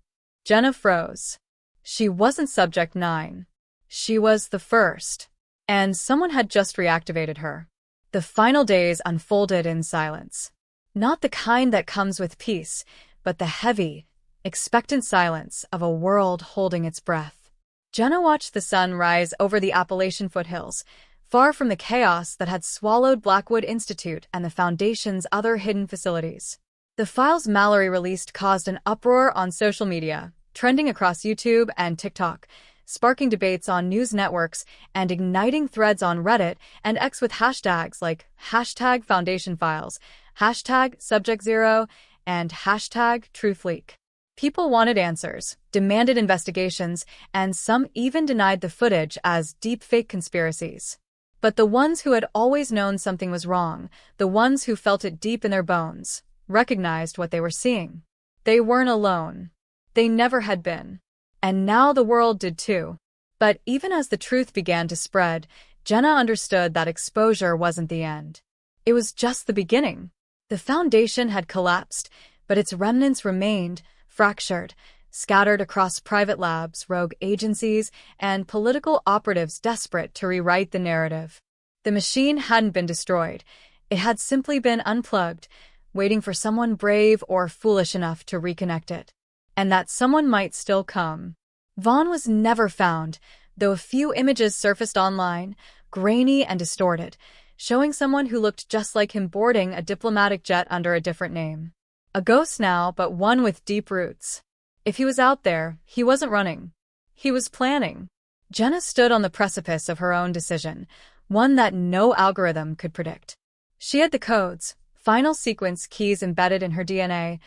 Jenna froze. She wasn't Subject 9. She was the first. And someone had just reactivated her. The final days unfolded in silence. Not the kind that comes with peace, but the heavy, expectant silence of a world holding its breath. Jenna watched the sun rise over the Appalachian foothills, far from the chaos that had swallowed Blackwood Institute and the Foundation's other hidden facilities. The files Mallory released caused an uproar on social media, trending across YouTube and TikTok, sparking debates on news networks and igniting threads on Reddit and X with hashtags like #FoundationFiles, #SubjectZero, and #TruthLeak. People wanted answers, demanded investigations, and some even denied the footage as deepfake conspiracies. But the ones who had always known something was wrong, the ones who felt it deep in their bones, recognized what they were seeing. They weren't alone. They never had been. And now the world did too. But even as the truth began to spread, Jenna understood that exposure wasn't the end. It was just the beginning. The Foundation had collapsed, but its remnants remained, fractured, scattered across private labs, rogue agencies, and political operatives desperate to rewrite the narrative. The machine hadn't been destroyed. It had simply been unplugged, waiting for someone brave or foolish enough to reconnect it. And that someone might still come. Vaughn was never found, though a few images surfaced online, grainy and distorted, showing someone who looked just like him boarding a diplomatic jet under a different name. A ghost now, but one with deep roots. If he was out there, he wasn't running. He was planning. Jenna stood on the precipice of her own decision, one that no algorithm could predict. She had the codes, final sequence keys embedded in her DNA,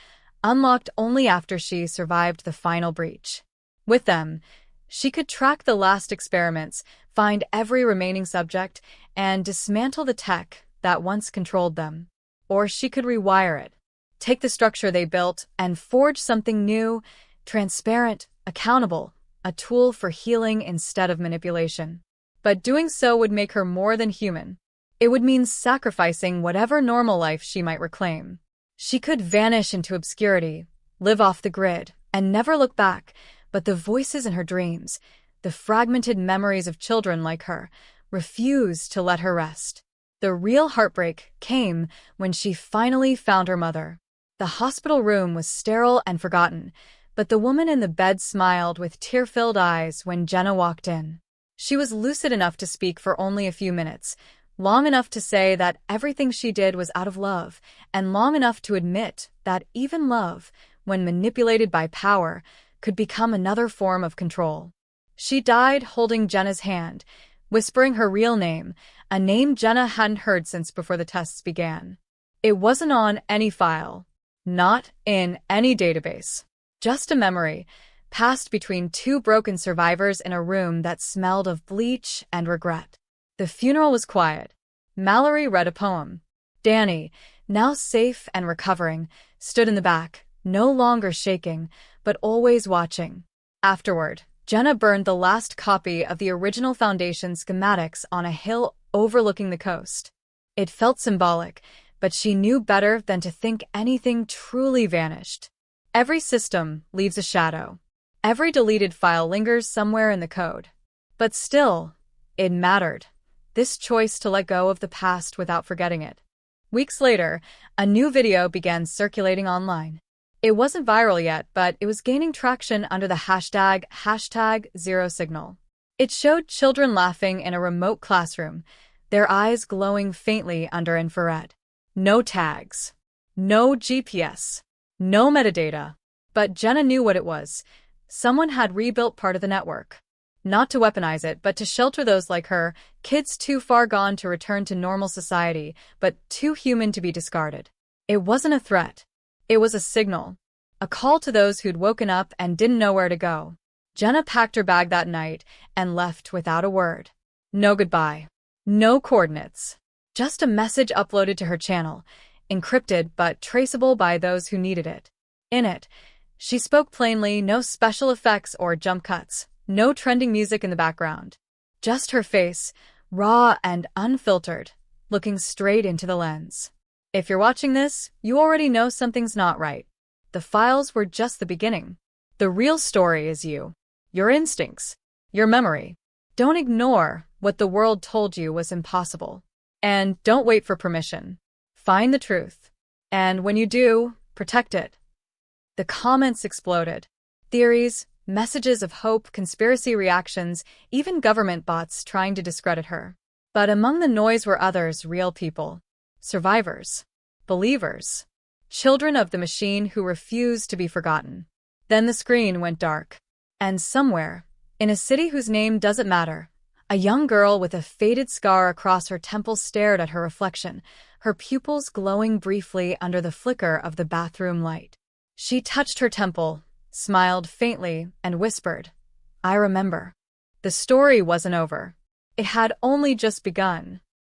unlocked only after she survived the final breach. With them, she could track the last experiments, find every remaining subject, and dismantle the tech that once controlled them. Or she could rewire it, take the structure they built, and forge something new, transparent, accountable, a tool for healing instead of manipulation. But doing so would make her more than human. It would mean sacrificing whatever normal life she might reclaim. She could vanish into obscurity, live off the grid, and never look back, but the voices in her dreams, the fragmented memories of children like her, refused to let her rest. The real heartbreak came when she finally found her mother. The hospital room was sterile and forgotten, but the woman in the bed smiled with tear-filled eyes when Jenna walked in. She was lucid enough to speak for only a few minutes, long enough to say that everything she did was out of love, and long enough to admit that even love, when manipulated by power, could become another form of control. She died holding Jenna's hand, whispering her real name, a name Jenna hadn't heard since before the tests began. It wasn't on any file, not in any database. Just a memory, passed between two broken survivors in a room that smelled of bleach and regret. The funeral was quiet. Mallory read a poem. Danny, now safe and recovering, stood in the back, no longer shaking, but always watching. Afterward, Jenna burned the last copy of the original Foundation schematics on a hill overlooking the coast. It felt symbolic, but she knew better than to think anything truly vanished. Every system leaves a shadow. Every deleted file lingers somewhere in the code. But still, it mattered. This choice to let go of the past without forgetting it. Weeks later, a new video began circulating online. It wasn't viral yet, but it was gaining traction under the #ZeroSignal. It showed children laughing in a remote classroom, their eyes glowing faintly under infrared. No tags. No GPS. No metadata. But Jenna knew what it was. Someone had rebuilt part of the network. Not to weaponize it, but to shelter those like her, kids too far gone to return to normal society, but too human to be discarded. It wasn't a threat. It was a signal. A call to those who'd woken up and didn't know where to go. Jenna packed her bag that night and left without a word. No goodbye. No coordinates. Just a message uploaded to her channel, encrypted but traceable by those who needed it. In it, she spoke plainly, no special effects or jump cuts, no trending music in the background. Just her face, raw and unfiltered, looking straight into the lens. If you're watching this, you already know something's not right. The files were just the beginning. The real story is you. Your instincts. Your memory. Don't ignore what the world told you was impossible. And don't wait for permission. Find the truth. And when you do, protect it. The comments exploded. Theories, messages of hope, conspiracy reactions, even government bots trying to discredit her. But among the noise were others, real people. Survivors. Believers. Children of the machine who refused to be forgotten. Then the screen went dark. And somewhere, in a city whose name doesn't matter, a young girl with a faded scar across her temple stared at her reflection, her pupils glowing briefly under the flicker of the bathroom light. She touched her temple, smiled faintly, and whispered, "I remember." The story wasn't over. It had only just begun.